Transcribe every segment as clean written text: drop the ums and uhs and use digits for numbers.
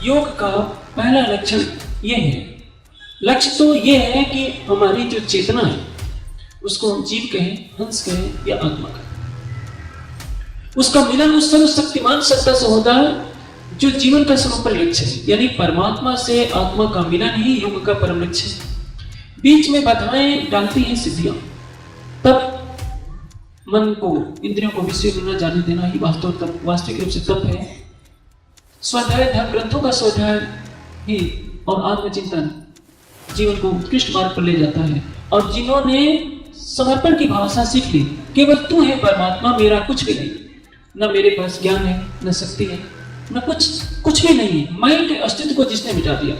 योग का पहला लक्षण ये है, लक्ष्य तो ये है कि हमारी जो चेतना है उसको हम जीव कहें, हंस कहें या आत्मा कहें, उसका मिलन उस सर्वशक्तिमान सत्ता से होता है जो जीवन का सर्वोपरि लक्ष्य है। यानी परमात्मा से आत्मा का मिलन ही योग का परम लक्ष्य है। बीच में बाधाएं डालती हैं सिद्धियां, तब मन को, इंद्रियों को विषय में न जाने देना ही वास्तविक रूप से तप है। स्वाध्याय धर्म ग्रंथों का स्वाध्याय ही और आत्मचिंतन जीवन को उत्कृष्ट मार्ग पर ले जाता है। और जिन्होंने समर्पण की भाषा सीख ली, केवल तू है परमात्मा, मेरा कुछ भी नहीं, न मेरे पास ज्ञान है, न शक्ति है, न कुछ भी नहीं है, मैं के अस्तित्व को जिसने मिटा दिया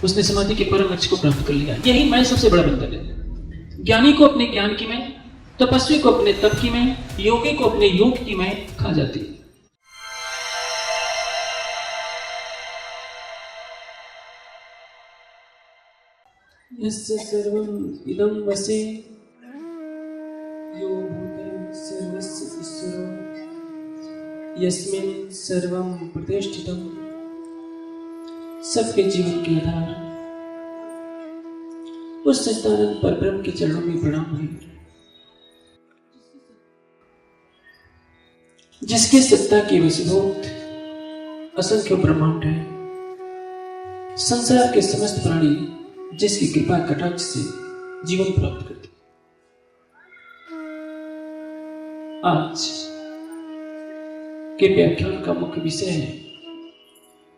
उसने समाधि के परम लक्ष्य को प्राप्त कर लिया। यही मैं सबसे बड़ा बंधन है। ज्ञानी को अपने ज्ञान की मैं, तपस्वी को अपने तप की मैं, योगी को अपने योग की मैं खा जाती है। यस्य सर्वम् इदं वसे यो भूतं सर्वस्य ईश्वरो यस्मिन् सर्वं प्रतिष्ठितं। सबके जीवन के आधार उस सच्चिदानंद परब्रह्म के चरणों में प्रणाम है, जिसकी सत्ता के वशीभूत असंख्य ब्रह्मांड है। संसार के समस्त प्राणी जिसकी कृपा कटाक्ष से जीवन प्राप्त करते। आज के व्याख्यान का मुख्य विषय है,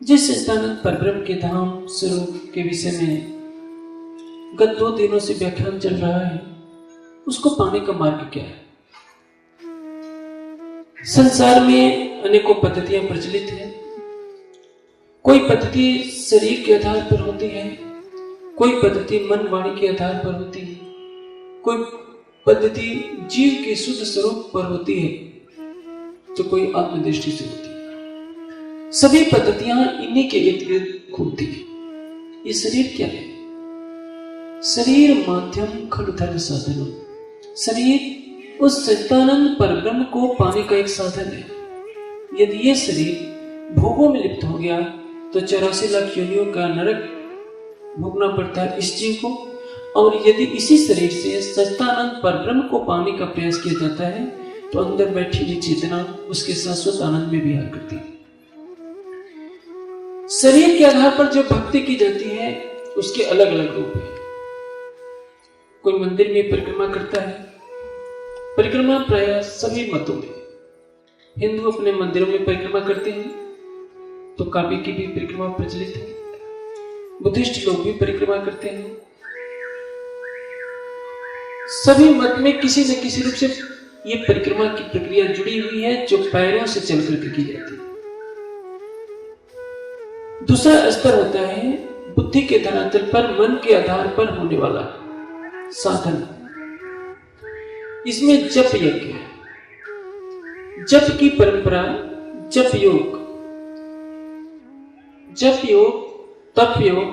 जिस सच्चिदानंद परब्रह्म के धाम स्वरूप के विषय में गत 2 दिनों से व्याख्यान चल रहा है, उसको पाने का मार्ग क्या है। संसार में अनेकों पद्धतियां प्रचलित हैं। कोई पद्धति शरीर के आधार पर होती है, कोई पद्धति मन वाणी के आधार पर होती है, कोई पद्धति जीव के शुद्ध स्वरूप पर होती है, तो कोई आत्मदृष्टि से होती है। सभी पद्धतियां इन्हीं के इर्द गिर्द घूमती है। ये शरीर क्या है? शरीर माध्यम खलु धर्म साधन। शरीर उस सच्चिदानंद परब्रह्म को पाने का एक साधन है। यदि ये शरीर भोगों में लिप्त हो गया तो 84 लाख योनियों का नरक भोगना पड़ता है इस जीव को। और यदि इसी शरीर से सच्चिदानंद परब्रह्म को पाने का प्रयास किया जाता है तो अंदर बैठी हुई चेतना उसके शाश्वत आनंद में विहार करती है। शरीर के आधार पर जो भक्ति की जाती है उसके अलग अलग रूप है। कोई मंदिर में परिक्रमा करता है। परिक्रमा प्राय सभी मतों में, हिंदू अपने मंदिरों में परिक्रमा करते हैं तो काबे की भी परिक्रमा प्रचलित है। बुद्धिस्ट लोग भी परिक्रमा करते हैं। सभी मत में किसी न किसी रूप से ये परिक्रमा की प्रक्रिया जुड़ी हुई है जो पैरों से चल करके की जाती है। दूसरा स्तर होता है बुद्धि के धरातल पर, मन के आधार पर होने वाला साधन। इसमें जप यज्ञ है, जप की परंपरा, जप योग, तप योग,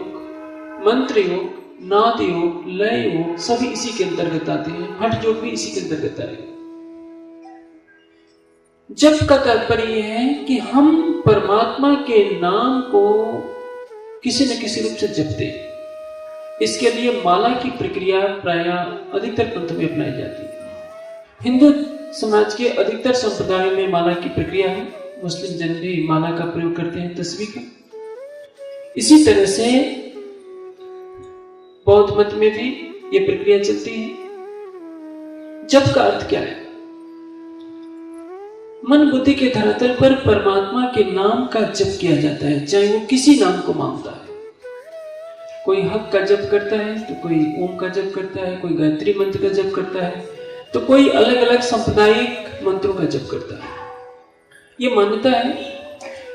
मंत्र योग, नाद योग, लय योग सभी इसी के अंतर्गत आते हैं। हठ योग भी इसी के अंतर्गत आए। जप का तात्पर्य यह है कि हम परमात्मा के नाम को किसी न किसी रूप से जपते हैं। इसके लिए माला की प्रक्रिया प्राय अधिकतर पंथ में अपनाई जाती है। हिंदू समाज के अधिकतर संप्रदायों में माला की प्रक्रिया है। मुस्लिम जन भी माला का प्रयोग करते हैं, तस्वीर का। इसी तरह से बौद्ध मत में भी यह प्रक्रिया चलती है। जप का अर्थ क्या है? मन बुद्धि के धरातल पर परमात्मा के नाम का जप किया जाता है, चाहे वो किसी नाम को मांगता है। कोई हक का जप करता है तो कोई ओम का जप करता है, कोई गायत्री मंत्र का जप करता है तो कोई अलग अलग सांप्रदायिक मंत्रों का जप करता है। ये मान्यता है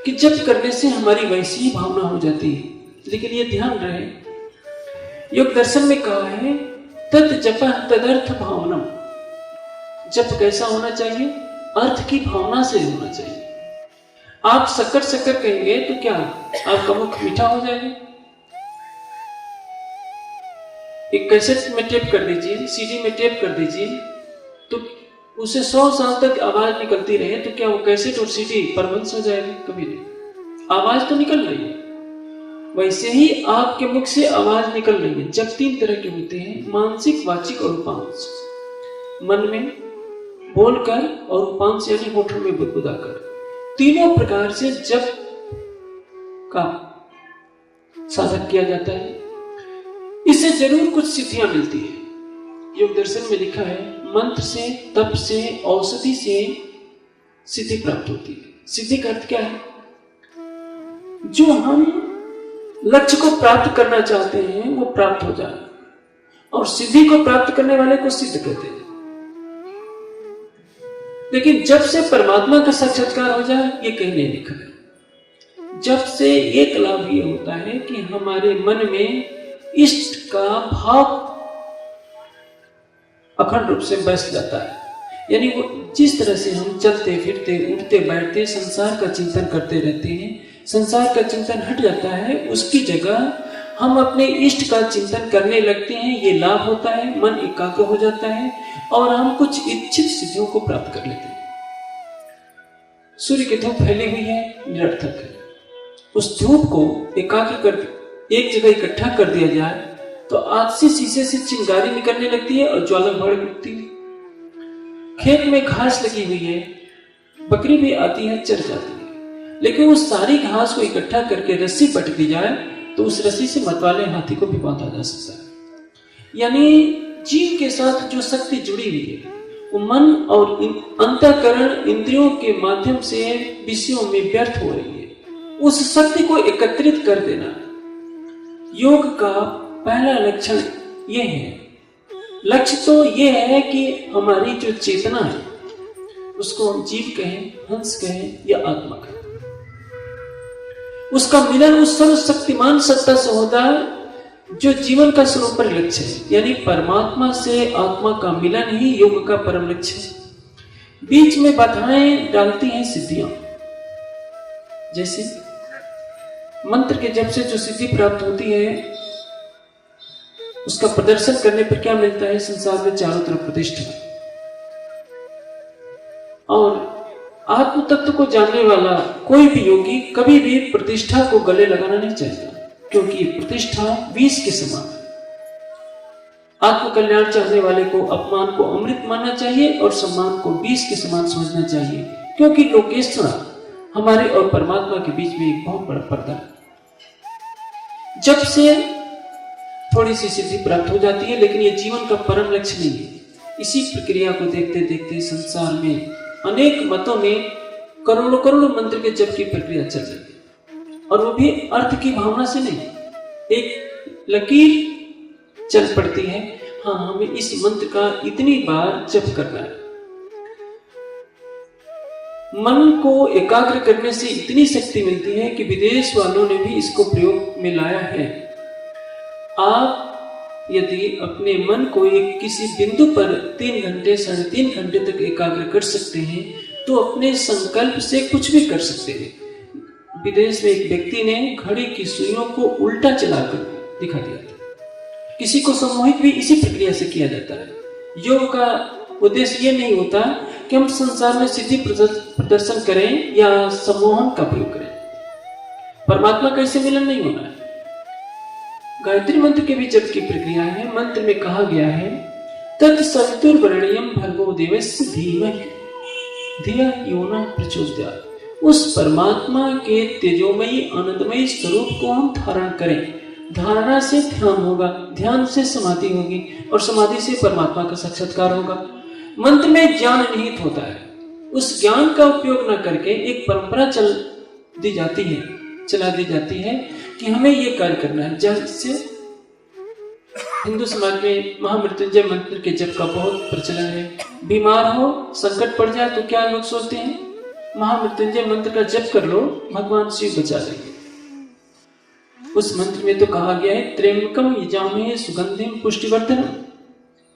कि जप करने से हमारी वैसी ही भावना हो जाती है। लेकिन ये ध्यान रहे, योग दर्शन में कहा है तत् जपः तदर्थ भावनम। जप कैसा होना चाहिए? अर्थ की भावना से होना चाहिए। आप शक्कर शक्कर कहेंगे तो क्या आपका मुख मीठा हो जाएगा? एक कैसेट में टेप कर दीजिए, सीडी में टेप कर दीजिए, तो उसे 100 साल तक आवाज निकलती रहे तो क्या वो कैसेट और सीडी परवंश हो जाएगी? कभी नहीं। आवाज तो निकल रही है, वैसे ही आपके मुख से आवाज निकल रही है। जब 3 तरह के होते हैं, मानसिक, वाचिक और उपांश। मन में बोलकर और उपांश यानी होठों में बुदबुदाकर। तीनों प्रकार से जप का साधन किया जाता है। इससे जरूर कुछ सिद्धियां मिलती है। योग दर्शन में लिखा है, मंत्र से, तप से, औषधि से सिद्धि प्राप्त होती है। सिद्धि का अर्थ क्या है? जो हम लक्ष्य को प्राप्त करना चाहते हैं वो प्राप्त हो जाए, और सिद्धि को प्राप्त करने वाले को सिद्ध कहते हैं। लेकिन जब से परमात्मा का साक्षात्कार हो जाए, ये कहीं नहीं लिखा है। जब से एक लाभ ये होता है कि हमारे मन में इष्ट का भाव अखंड रूप से बस जाता है। यानी वो जिस तरह से हम चलते फिरते, उठते बैठते संसार का चिंतन करते रहते हैं, संसार का चिंतन हट जाता है, उसकी जगह हम अपने इष्ट का चिंतन करने लगते हैं। ये लाभ होता है, मन एकाग्र हो जाता है और हम कुछ इच्छित सिद्धियों को प्राप्त कर लेते हैं। सूर्य की धूप फैली हुई है, निरर्थक है। उस धूप को एकाग्र कर एक जगह इकट्ठा कर दिया जाए तो आग से शीशे से चिंगारी निकलने लगती है और ज्वाला भड़क उठती है। खेत में घास लगी हुई है, बकरी भी आती है, चर जाती है, लेकिन उस सारी घास को इकट्ठा करके रस्सी पट दी जाए तो उस रस्सी से मतवाले हाथी को भी बांधा जा सकता है। यानी जीव के साथ जो शक्ति जुड़ी हुई है वो मन और अंतःकरण इंद्रियों के माध्यम से विषयों में व्यर्थ हो रही है, उस शक्ति को एकत्रित कर देना। योग का पहला लक्षण यह है। लक्ष्य तो यह है कि हमारी जो चेतना है उसको हम जीव कहें, हंस कहें या आत्मा कहें, उसका मिलन उस सर्वशक्तिमान सत्ता से होता है जो जीवन का सर्वोपरि लक्ष्य है। यानी परमात्मा से आत्मा का मिलन ही योग का परम लक्ष्य है। बीच में बाधाएं डालती हैं सिद्धियां। जैसे मंत्र के जप से जो सिद्धि प्राप्त होती है उसका प्रदर्शन करने पर क्या मिलता है? संसार में चारों तरफ प्रतिष्ठा। और आत्म तत्व को जानने वाला कोई भी योगी कभी भी प्रतिष्ठा को गले लगाना नहीं चाहता, क्योंकि प्रतिष्ठा विष के समान है। आत्म कल्याण चाहने वाले को अपमान को अमृत मानना चाहिए और सम्मान को विष के समान समझना चाहिए, क्योंकि लोकेष्ठा हमारे और परमात्मा के बीच में एक बहुत बड़ा पर्दा है। जब से थोड़ी सी सिद्धि प्राप्त हो जाती है, लेकिन ये जीवन का परम लक्ष्य नहीं है। इसी प्रक्रिया को देखते देखते संसार में अनेक मतों में करोड़ों करोड़ों मंत्र के जप की प्रक्रिया चल रही है, और वो भी अर्थ की भावना से नहीं, एक लकीर चल पड़ती है। हाँ, हमें इस मंत्र का इतनी बार जप करना है। मन को एकाग्र करने से इतनी शक्ति मिलती है कि विदेश वालों ने भी इसको प्रयोग में लाया है। आप यदि अपने मन को एक किसी बिंदु पर 3 घंटे 3.5 घंटे तक एकाग्र कर सकते हैं तो अपने संकल्प से कुछ भी कर सकते हैं। विदेश में एक व्यक्ति ने घड़ी की सुइयों को उल्टा चलाकर दिखा दिया था। किसी को सम्मोहित भी इसी प्रक्रिया से किया जाता है। योग का उद्देश्य ये नहीं होता कि हम संसार में सिद्धि प्रदर्शन करें या सम्मोहन का प्रयोग करें। परमात्मा का इससे मिलन नहीं होना है। गायत्री मंत्र के भी जप की प्रक्रिया है। मंत्र में कहा गया है, तत्सवितुर्वरेण्यं भर्गो देवस्य धीमहि धिया यो न प्रचोदयात्। उस परमात्मा के तेजोमयी आनंदमयी स्वरूप को हम धारण करें। धारणा से ध्यान होगा, ध्यान से समाधि होगी और समाधि से परमात्मा का साक्षात्कार होगा। मंत्र में ज्ञान निहित होता है। उस ज्ञान का उपयोग न करके एक परंपरा चला दी जाती है कि हमें ये कार्य करना है। जैसे हिंदू समाज में महामृत्युंजय मंत्र के जप का बहुत प्रचलन है। बीमार हो, संकट पड़ जाए तो क्या लोग सोचते हैं, महामृत्युंजय मंत्र का जप कर लो, भगवान शिव बचा लेंगे। उस मंत्र में तो कहा गया है, त्र्यंबकम यजामहे सुगंधिम पुष्टिवर्धनम।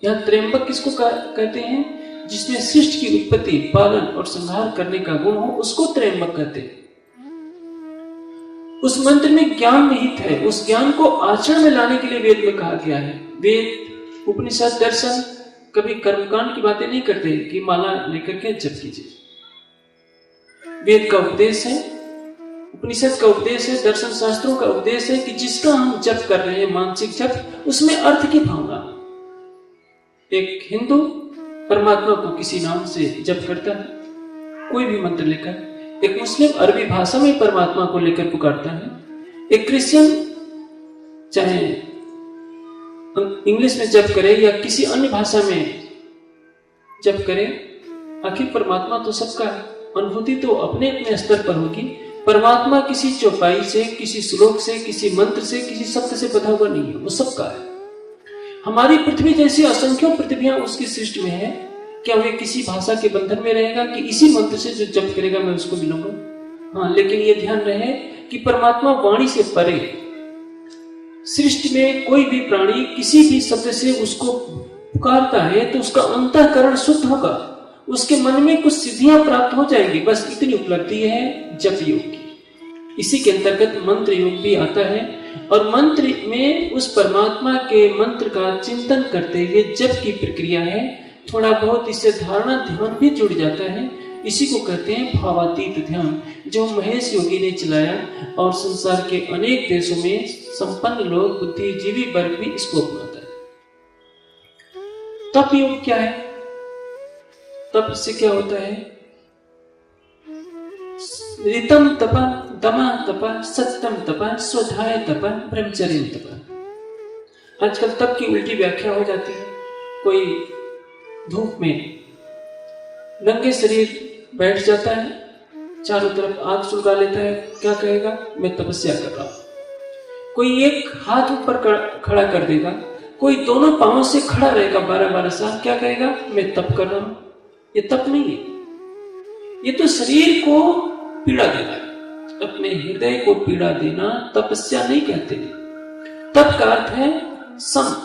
यहाँ त्र्यंबक किसको कहते हैं? जिसमें सृष्टि की उत्पत्ति, पालन और संहार करने का गुण हो, उसको त्र्यंबक कहते हैं। उस मंत्र में ज्ञान निहित है। उस ज्ञान को आचरण में लाने के लिए वेद में कहा गया है। वेद, उपनिषद, दर्शन कभी कर्मकांड की बातें नहीं करते कि माला लेकर के जप कीजिए। वेद का उपदेश है, उपनिषद का उपदेश है, दर्शन शास्त्रों का उपदेश है कि जिसका हम जप कर रहे हैं, मानसिक जप, उसमें अर्थ की भावना। एक हिंदू परमात्मा को किसी नाम से जप करता है, कोई भी मंत्र लेकर। एक मुस्लिम अरबी भाषा में परमात्मा को लेकर पुकारता है। एक क्रिश्चियन चाहे इंग्लिश में जप करे या किसी अन्य भाषा में जप करे, आखिर परमात्मा तो सबका है। अनुभूति तो अपने अपने स्तर पर होगी। परमात्मा किसी चौपाई से, किसी श्लोक से, किसी मंत्र से, किसी शब्द से बधा हुआ नहीं है, वो सबका है। हमारी पृथ्वी जैसी असंख्यों पृथ्वियां उसकी सृष्टि में है। क्या वे किसी भाषा के बंधन में रहेगा कि इसी मंत्र से जो जप करेगा मैं उसको मिलूंगा? हाँ, लेकिन ये ध्यान रहे कि परमात्मा वाणी से परे। सृष्टि में कोई भी प्राणी किसी भी शब्द से उसको पुकारता है तो उसका अंतःकरण शुद्ध होगा, उसके मन में कुछ सिद्धियां प्राप्त हो जाएंगी। बस इतनी उपलब्धि है जप योग की। इसी के अंतर्गत मंत्र योग भी आता है और मंत्र में उस परमात्मा के मंत्र का चिंतन करते हुए जप की प्रक्रिया है। थोड़ा बहुत इससे धारणा ध्यान भी जुड़ जाता है। इसी को कहते हैं भावातीत ध्यान, जो महेश योगी ने चलाया और संसार के अनेक देशों में संपन्न लोग, बुद्धिजीवी वर्ग भी इसको अपनाता है। तप योग क्या है? तप से क्या होता है? ऋतम तप, दमा तप, सत्यम तप, स्वधाय तप, ब्रह्मचर्य तप। आजकल तप की उल्टी व्याख्या हो जाती है। कोई धूप में नंगे शरीर बैठ जाता है, चारों तरफ आग सुलगा लेता है, क्या कहेगा? मैं तपस्या कर रहा हूं। कोई एक हाथ ऊपर खड़ा कर देगा, कोई दोनों पांवों से खड़ा रहेगा 12-12 साल, क्या कहेगा? मैं तप कर रहा हूं। ये तप नहीं है, ये तो शरीर को पीड़ा देना है, अपने हृदय को पीड़ा देना तपस्या नहीं कहते। तप का अर्थ है सम,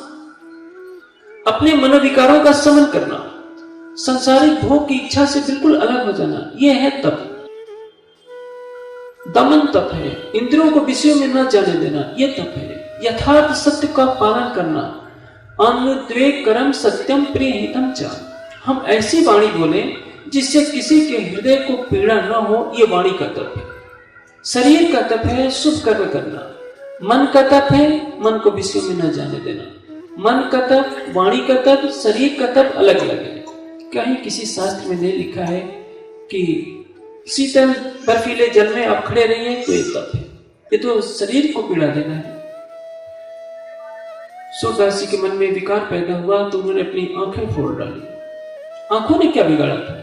अपने मनोविकारों का समन करना, संसारिक भोग की इच्छा से बिल्कुल अलग हो जाना, यह है तप। दमन तप है, इंद्रियों को विषयों में न जाने देना, यह तप है। यथार्थ सत्य का पालन करना, अनुद्वेग कर्म सत्यम प्रिय हितम च। हम ऐसी वाणी बोले जिससे किसी के हृदय को पीड़ा न हो, यह वाणी का तप है। शरीर का तप है शुभ कर्म करना, मन का तप है मन को विषयों में न जाने देना। मन का तप, वाणी का तप, शरीर का तप अलग अलग है। कहीं किसी शास्त्र में नहीं लिखा है कि शीतल बर्फीले जल में आप खड़े रहिए तो ये तप है। ये तो शरीर को पीड़ा देना है। सूरदास जी के मन में विकार पैदा हुआ तो उन्होंने अपनी आंखें फोड़ डाली। आंखों ने क्या बिगाड़ा था?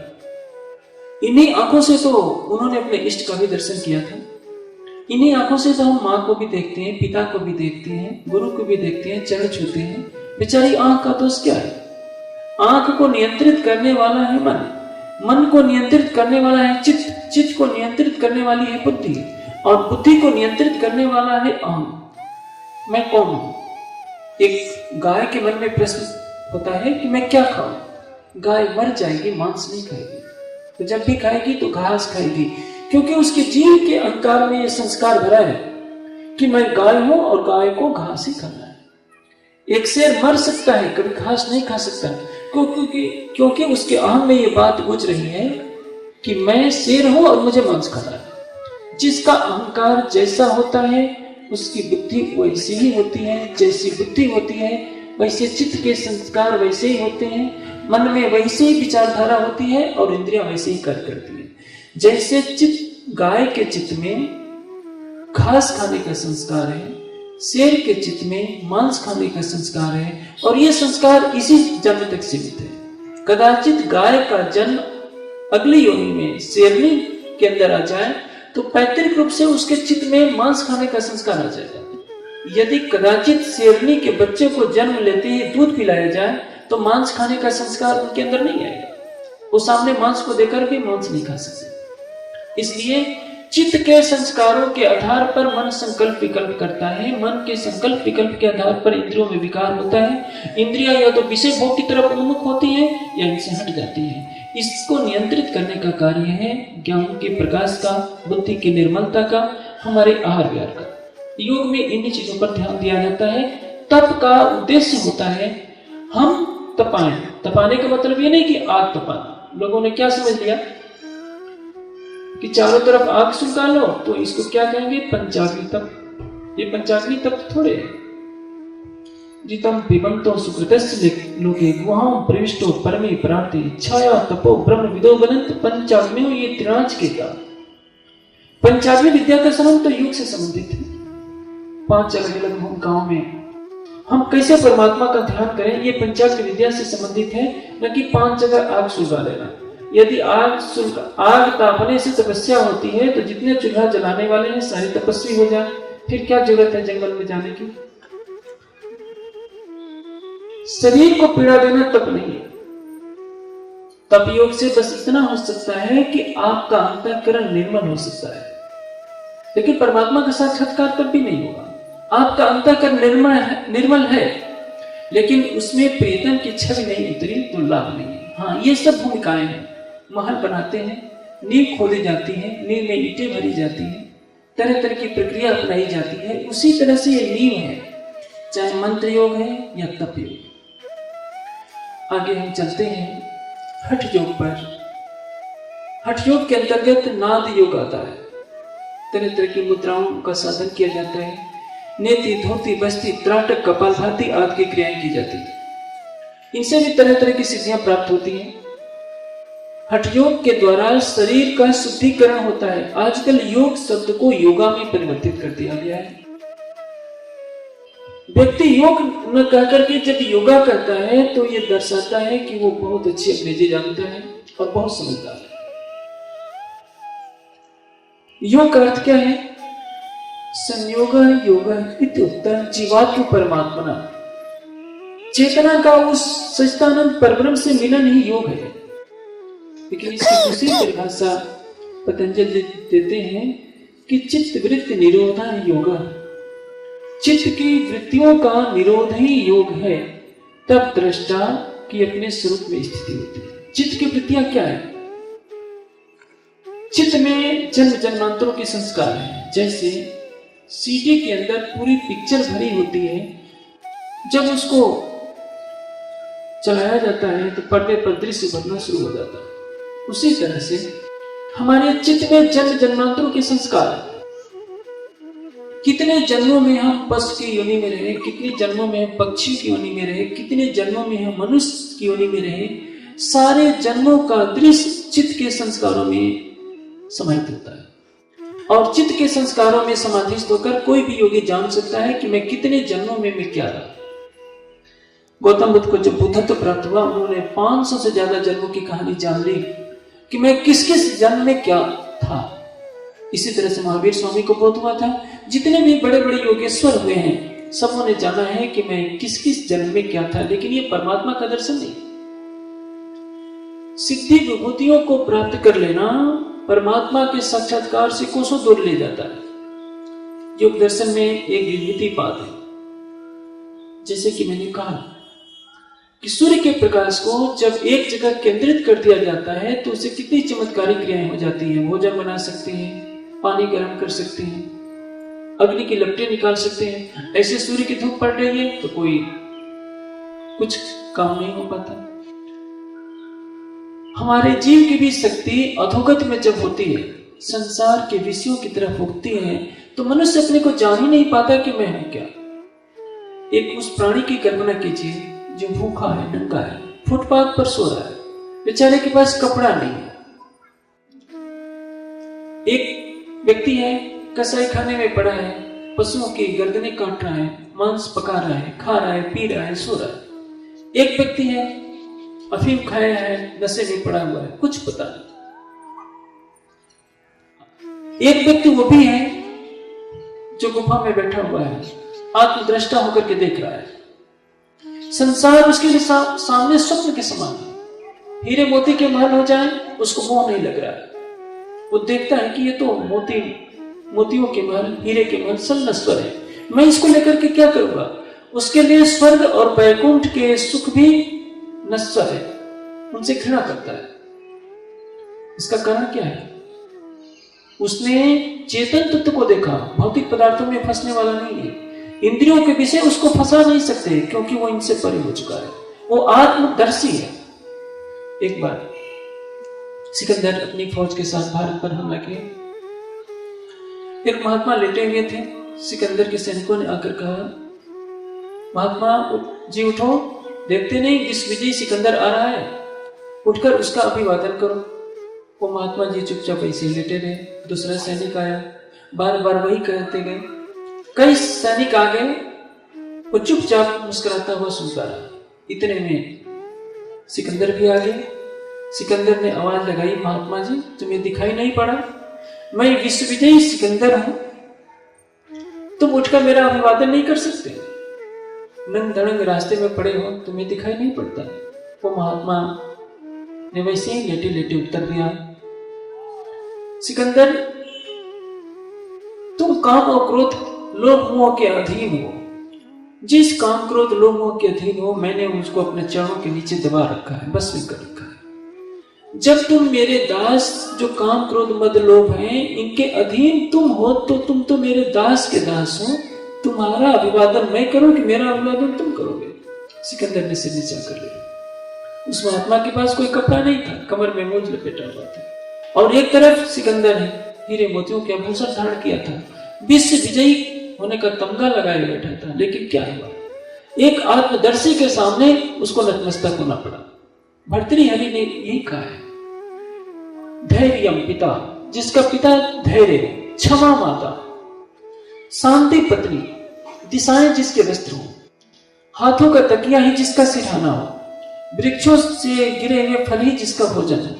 इन्हीं आंखों से तो उन्होंने अपने इष्ट का भी दर्शन किया था। इन्हीं आंखों से तो हम माँ को भी देखते हैं, पिता को भी देखते हैं, गुरु को भी देखते हैं, चरण छूते हैं। बेचारी आंख का दोष क्या है? आंख को नियंत्रित करने वाला है मन, मन को नियंत्रित करने वाला है चित्त, चित्त को नियंत्रित करने वाली है बुद्धि, और बुद्धि को नियंत्रित करने वाला है अहम। मैं कौन हूं? एक गाय के मन में प्रश्न होता है कि मैं क्या खाऊं? गाय मर जाएगी, मांस नहीं खाएगी, तो जब भी खाएगी तो घास खाएगी, क्योंकि उसके जीव के अहंकार में यह संस्कार भरा है कि मैं गाय हूं और गाय को घास ही खाना है। एक शेर मर सकता है, कभी घास नहीं खा सकता, क्योंकि उसके अहम में यह बात गुज रही है कि मैं शेर हूं और मुझे मांस खाना है। जिसका अहंकार जैसा होता है उसकी बुद्धि वैसी ही होती है, जैसी बुद्धि होती है वैसे चित्त के संस्कार वैसे ही होते हैं, मन में वैसे ही विचारधारा होती है और इंद्रियां वैसे ही कार्य करती है। जैसे चित्त, गाय के चित्त में घास खाने का संस्कार है, शेर के चित्त में मांस खाने का संस्कार है, और यह संस्कार इसी जन्म तक सीमित है। कदाचित गाय का जन्म अगली योनि में शेरनी के अंदर आ जाए तो पैतृक रूप से उसके चित्त में मांस खाने का संस्कार आ जाएगा। यदि कदाचित शेरनी के बच्चे को जन्म लेते ही दूध पिलाया जाए तो मांस खाने का संस्कार उनके अंदर नहीं आएगा। वो सामने मांस को देकर भी मांस नहीं खा सकते। इसलिए चित्त के संस्कारों के आधार पर मन संकल्प विकल्प करता है, मन के संकल्प विकल्प के आधार पर इंद्रियों में विकार होता है। इंद्रियां या तो विषय भोग की तरफ उन्मुख होती है या इनसे हट जाती है। इसको नियंत्रित करने का कार्य है ज्ञान के प्रकाश का, बुद्धि की निर्मलता का, हमारे आहार विहार का। योग में इन्हीं चीजों पर ध्यान दिया जाता है। तप का उद्देश्य होता है हम तपाएं। तपाने का मतलब ये नहीं कि आग तपाना। लोगों ने क्या समझ लिया कि चारों तरफ आग सुलगा लो, तो इसको क्या कहेंगे? पंचाग्नि तप। ये पंचाग्नि तप थोड़े है। जितम पिबंतो सुकृतस्य लोके गुहां प्रविष्टो परमे प्राते छाया तपो ब्रह्म विदो बनंत पंचाग्नियो ये त्रिराज के का। पंचाग्नि विद्या का संबंध तो योग से संबंधित है। 5 अलग अलग भूमिकाओं में हम कैसे परमात्मा का ध्यान करें, ये पंचाग्नि विद्या से संबंधित है, न कि 5 जगह आग सुलगा लेना। यदि आग तापने से तपस्या होती है तो जितने चूल्हा जलाने वाले हैं सारे तपस्वी हो जाए, फिर क्या जरूरत है जंगल में जाने की? शरीर को पीड़ा देना तप नहीं है। तप योग से बस इतना हो सकता है कि आपका अंतःकरण निर्मल हो सकता है, लेकिन परमात्मा का साक्षात्कार तब भी नहीं होगा। आपका अंतःकरण निर्मल है, लेकिन उसमें प्रीतम की छवि नहीं उतरी तो लाभ नहीं है। हाँ, ये सब भूमिकाएं हैं। महल बनाते हैं, नींव खोदी जाती है, नींव में ईंटें भरी जाती है, तरह तरह की प्रक्रिया अपनाई जाती है। उसी तरह से ये नींव है, चाहे मंत्र योग है या तप योग। आगे हम चलते हैं हठ योग पर। हठ योग के अंतर्गत नाद योग आता है। तरह तरह की मुद्राओं का साधन किया जाता है। नेति, धोती, बस्ती, त्राटक, कपालभाति आदि की क्रियाएं की जाती है। इनसे भी तरह तरह की सिद्धियां प्राप्त होती हैं। हठ योग के द्वारा शरीर का शुद्धिकरण होता है। आजकल योग शब्द को योगा में परिवर्तित कर दिया गया है। व्यक्ति योग न कहकर के जब योगा करता है तो ये दर्शाता है कि वो बहुत अच्छी अंग्रेजी जानता है और बहुत समझदार है। योग का अर्थ क्या है? संयोग योग इत्युक्तः जीवात्म परमात्मना। चेतना का उस सच्चिदानंद परब्रह्म से मिलन ही योग है। लेकिन इसकी दूसरी परिभाषा पतंजलि देते हैं कि चित्त वृत्ति निरोधा योग। चित्त की वृत्तियों का निरोध ही योग है। तब दृष्टा की अपने स्वरूप में स्थिति होती है। चित्त की वृत्तियां क्या है? चित्त में जन्म जन्मांतरों के संस्कार हैं। जैसे सीडी के अंदर पूरी पिक्चर भरी होती है, जब उसको चलाया जाता है तो पर्दे पर दृश्य बनना शुरू हो जाता है। उसी तरह से हमारे चित्त में जन्म जन्मांतरों के संस्कार हैं। कितने जन्मों में हम पशु की योनि में रहे, कितने जन्मों में हम पक्षी की योनि में रहे, कितने जन्मों में हम मनुष्य की योनि में रहे, सारे जन्मों का दृश्य चित्त के संस्कारों में समाहित होता है। और चित्त के संस्कारों में समाधिस्थ होकर कोई भी योगी जान सकता है कि मैं कितने जन्मों में मैं क्या रहा। गौतम बुद्ध को जब बुद्धत्व प्राप्त हुआ, उन्होंने 500 से ज्यादा जन्मों की कहानी जान ली कि मैं किस किस जन्म में क्या था। इसी तरह से महावीर स्वामी को बोध हुआ था। जितने भी बड़े बड़े योगेश्वर हुए हैं, सबों ने जाना है कि मैं किस किस जन्म में क्या था, लेकिन ये परमात्मा का दर्शन नहीं। सिद्धि विभूतियों को प्राप्त कर लेना परमात्मा के साक्षात्कार से कोसों दूर ले जाता है। योग दर्शन में एक विभूति पाद है। जैसे कि मैंने कहा कि सूर्य के प्रकाश को जब एक जगह केंद्रित कर दिया जाता है तो उसे कितनी चमत्कारी क्रियाएं हो जाती हैं। भोजन बना सकते हैं, पानी गर्म कर सकते हैं, अग्नि की लपटें निकाल सकते हैं। ऐसे सूर्य की धूप पड़ रही है तो कोई कुछ काम नहीं हो पाता। हमारे जीव की भी शक्ति अधोगत में जब होती है, संसार के विषयों की तरफ उठती है, तो मनुष्य अपने को जान ही नहीं पाता कि मैं हूं क्या। एक उस प्राणी की कल्पना कीजिए जो भूखा है, नंगा है, फुटपाथ पर सो रहा है, बेचारे के पास कपड़ा नहीं है। एक व्यक्ति है कसाई खाने में पड़ा है, पशुओं की गर्दनें काट रहा है, मांस पका रहा है, खा रहा है, पी रहा है, सो रहा है। एक व्यक्ति है अफीम खाया है, नशे में पड़ा हुआ है, कुछ पता नहीं। एक व्यक्ति वो भी है जो गुफा में बैठा हुआ है, आत्मदृष्टा होकर के देख रहा है। संसार उसके सामने स्वप्न के समान है। हीरे मोती के महल हो जाए उसको मोह नहीं लग रहा है। वो देखता है कि ये तो मोतियों के महल, हीरे के महल सब नश्वर है, मैं इसको लेकर के क्या करूंगा। उसके लिए स्वर्ग और वैकुंठ के सुख भी नश्वर है, उनसे घृणा करता है। इसका कारण क्या है? उसने चेतन तत्व को देखा, भौतिक पदार्थों में फंसने वाला नहीं है। इंद्रियों के विषय उसको फंसा नहीं सकते क्योंकि वो इनसे परे हो चुका है। वो आत्मदर्शी है। एक बार सिकंदर अपनी फौज के साथ भारत पर हमला किया। एक महात्मा लेटे हुए थे। सिकंदर के सैनिकों ने आकर कहा, महात्मा जी उठो, देखते नहीं विश्वविजयी सिकंदर आ रहा है, उठकर उसका अभिवादन करो। वो महात्मा जी चुपचाप ऐसे ही लेटे रहे। दूसरा सैनिक आया, बार बार वही कहते गए। कई सैनिक आ गए, वो चुपचाप मुस्कुराता हुआ सुनता रहा। इतने में सिकंदर भी आ गए। सिकंदर ने आवाज लगाई, महात्मा जी तुम्हें दिखाई नहीं पड़ा? मैं विश्वविजयी सिकंदर हूं, तुम उठकर मेरा अभिवादन नहीं कर सकते? नंग धड़ंग रास्ते में पड़े हो, तुम्हें दिखाई नहीं पड़ता? वो महात्मा ने वैसे ही लेटे लेटे उत्तर दिया, सिकंदर तुम काम और क्रोध लोभ मोह के अधीन हो। जिस काम क्रोध लोभ मोह के अधीन हो, मैंने उसको अपने चरणों के नीचे दबा रखा है, बस में कर रखा है। जब तुम मेरे दास जो काम क्रोध मद लोभ हैं, इनके अधीन तुम हो, तो तुम तो मेरे दास के दास हो। तुम्हारा अभिवादन मैं करूं कि मेरा अभिवादन तुम करोगे? सिकंदर ने सिर नीचा कर लिया। उस महात्मा के पास कोई कपड़ा नहीं था, कमर में मूंज लपेटा हुआ था, और एक तरफ सिकंदर ने हीरे मोतियों के आभूषण धारण किया था, विश्व विजयी होने का तमगा लगाए बैठा था। लेकिन क्या हुआ, एक आत्मदर्शी के सामने उसको नतमस्तक होना पड़ा। भर्तृहरि ने यही कहा है, धैर्यम पिता, जिसका पिता धैर्य, क्षमा माता, शांति पत्नी, दिशाएं जिसके वस्त्र हो, हाथों का तकिया ही जिसका सिरहाना हो, वृक्षों से गिरे हुए फल ही जिसका भोजन हो,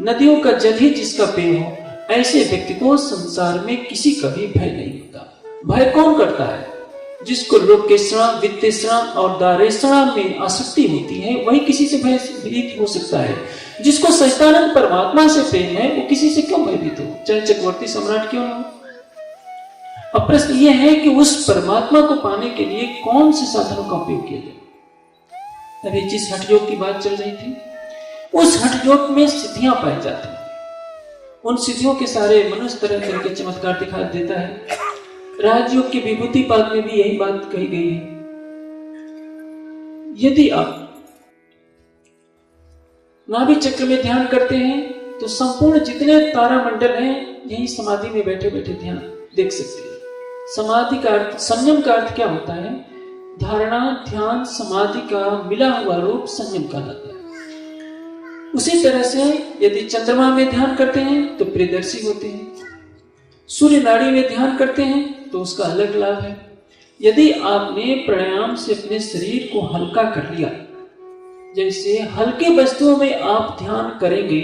नदियों का जल ही जिसका पेय हो, ऐसे व्यक्ति को संसार में किसी का भी भय नहीं होता। भय कौन करता है? जिसको लोकेषणा, वित्तेषणा और दारेषणा में आसक्ति होती है, वही किसी से भयभीत हो सकता है। जिसको सच्चिदानंद परमात्मा से प्रेम है, वो किसी से क्यों भयभीत हो, चाहे चक्रवर्ती सम्राट क्यों ना हो। अब प्रश्न यह है कि उस परमात्मा को पाने के लिए कौन से साधनों का उपयोग किया जाए। अभी जिस हठ योग की बात चल रही थी, उस हठ योग में सिद्धियां पाई जाती हैं। उन सिद्धियों के सारे मनुष्य तरह तरह के चमत्कार दिखा देता है। राजयोग की विभूति पाद में भी यही बात कही गई है। यदि आप नाभि चक्र में ध्यान करते हैं, तो संपूर्ण जितने तारा मंडल हैं, यही समाधि में बैठे बैठे ध्यान देख सकते हैं। समाधि का अर्थ, संयम का अर्थ क्या होता है? धारणा, ध्यान, समाधि का मिला हुआ रूप संयम कहलाता है। उसी तरह से यदि चंद्रमा में ध्यान करते हैं तो प्रियदर्शी होते हैं, सूर्य नाड़ी में ध्यान करते हैं तो उसका अलग लाभ है। यदि आपने प्राणायाम से अपने शरीर को हल्का कर लिया, जैसे हल्के वस्तुओं में आप ध्यान करेंगे,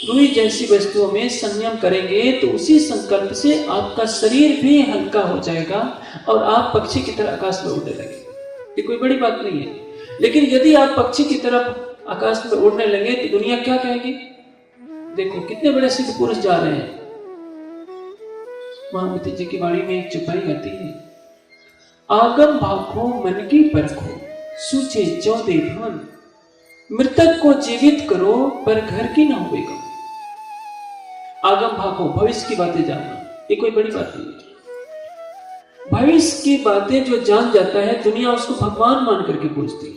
रुई जैसी वस्तुओं में संयम करेंगे, तो उसी संकल्प से आपका शरीर भी हल्का हो जाएगा और आप पक्षी की तरह आकाश में उड़ने लगेंगे। ये कोई बड़ी बात नहीं है। लेकिन यदि आप पक्षी की तरफ आकाश में उड़ने लगे तो दुनिया क्या कहेगी? देखो कितने बड़े सिद्ध पुरुष जा रहे हैं। महामती जी की वाणी में एक चौपाई आती है, आगम भाखो मन की परखो, सूचे चौदे भवन, मृतक को जीवित करो पर घर की ना होएगा। आगम भाखो, भविष्य की बातें जानना, ये कोई बड़ी बात नहीं है। भविष्य की बातें जो जान जाता है, दुनिया उसको भगवान मान करके पूछती है।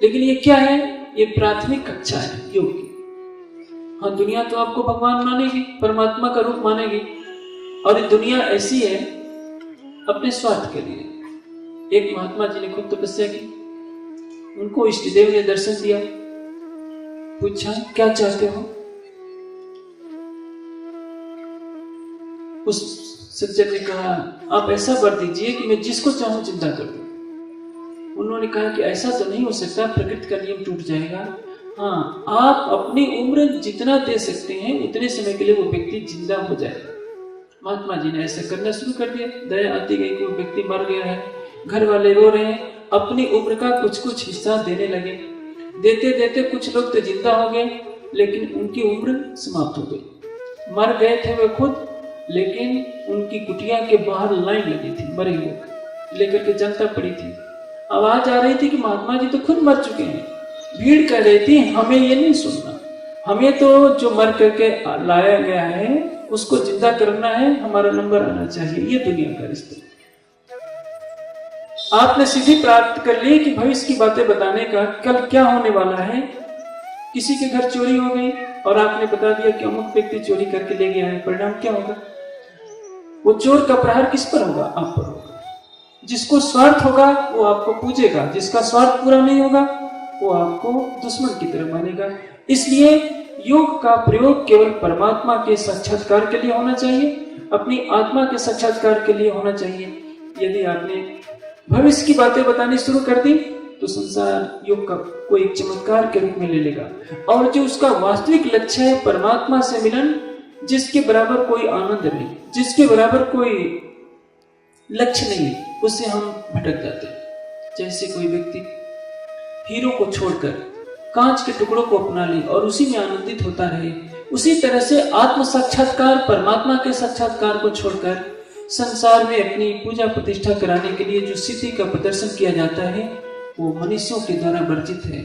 लेकिन ये क्या है? ये प्राथमिक कक्षा है योग की। हाँ, दुनिया तो आपको भगवान मानेगी, परमात्मा का रूप मानेगी, और ये दुनिया ऐसी है अपने स्वार्थ के लिए। एक महात्मा जी ने खुद तपस्या की, उनको इष्टदेव ने दर्शन दिया, पूछा क्या चाहते हो? उस सज्जन ने कहा, आप ऐसा वर दीजिए कि मैं जिसको चाहूं चिंता कर दूं। उन्होंने कहा कि ऐसा तो नहीं हो सकता, प्रकृति का नियम टूट जाएगा। हाँ, आप अपनी उम्र जितना दे सकते हैं उतने समय के लिए वो व्यक्ति जिंदा हो जाएगा। महात्मा जी ने ऐसा करना शुरू कर दिया। दया आती गई कि वो व्यक्ति मर गया है, घर वाले रो रहे हैं, अपनी उम्र का कुछ कुछ हिस्सा देने लगे। देते देते कुछ लोग तो जिंदा हो गए, लेकिन उनकी उम्र समाप्त हो गई। मर गए थे वे खुद, लेकिन उनकी कुटिया के बाहर लाइन लगी थी, मरे लोग लेकर के जनता पड़ी थी। आवाज आ रही थी कि महात्मा जी तो खुद मर चुके हैं। भीड़ कह रही थी, हमें ये नहीं सुनना, हमें तो जो मर करके लाया गया है उसको जिंदा करना है, हमारा नंबर आना चाहिए। ये दुनिया का रिश्ता। आपने सिद्धि प्राप्त कर ली कि भविष्य की बातें बताने का, कल क्या होने वाला है किसी के घर चोरी हो गई और आपने बता दिया कि अमुक व्यक्ति चोरी करके ले गया है, परिणाम क्या होगा? वो चोर का प्रहार किस पर होगा? आप पर होगा। जिसको स्वार्थ होगा वो आपको पूजेगा, जिसका स्वार्थ पूरा नहीं होगा वो आपको दुश्मन की तरह मानेगा। इसलिए योग का प्रयोग केवल परमात्मा के साक्षात्कार के लिए होना चाहिए, अपनी आत्मा के साक्षात्कार के लिए होना चाहिए। यदि आपने भविष्य की बातें बतानी शुरू कर दी तो संसार योग का कोई चमत्कार के रूप में ले लेगा, और जो उसका वास्तविक लक्ष्य है परमात्मा से मिलन, जिसके बराबर कोई आनंद नहीं, जिसके बराबर कोई लक्ष्य नहीं, उससे हम भटक जाते हैं। जैसे कोई व्यक्ति हीरो को छोड़कर कांच के टुकड़ों को अपना ले और उसी में आनंदित होता रहे, उसी तरह से आत्म साक्षात्कार, परमात्मा के साक्षात्कार को छोड़कर संसार में अपनी पूजा प्रतिष्ठा कराने के लिए जो सिद्धि का प्रदर्शन किया जाता है वो मनुष्यों के द्वारा वर्जित है।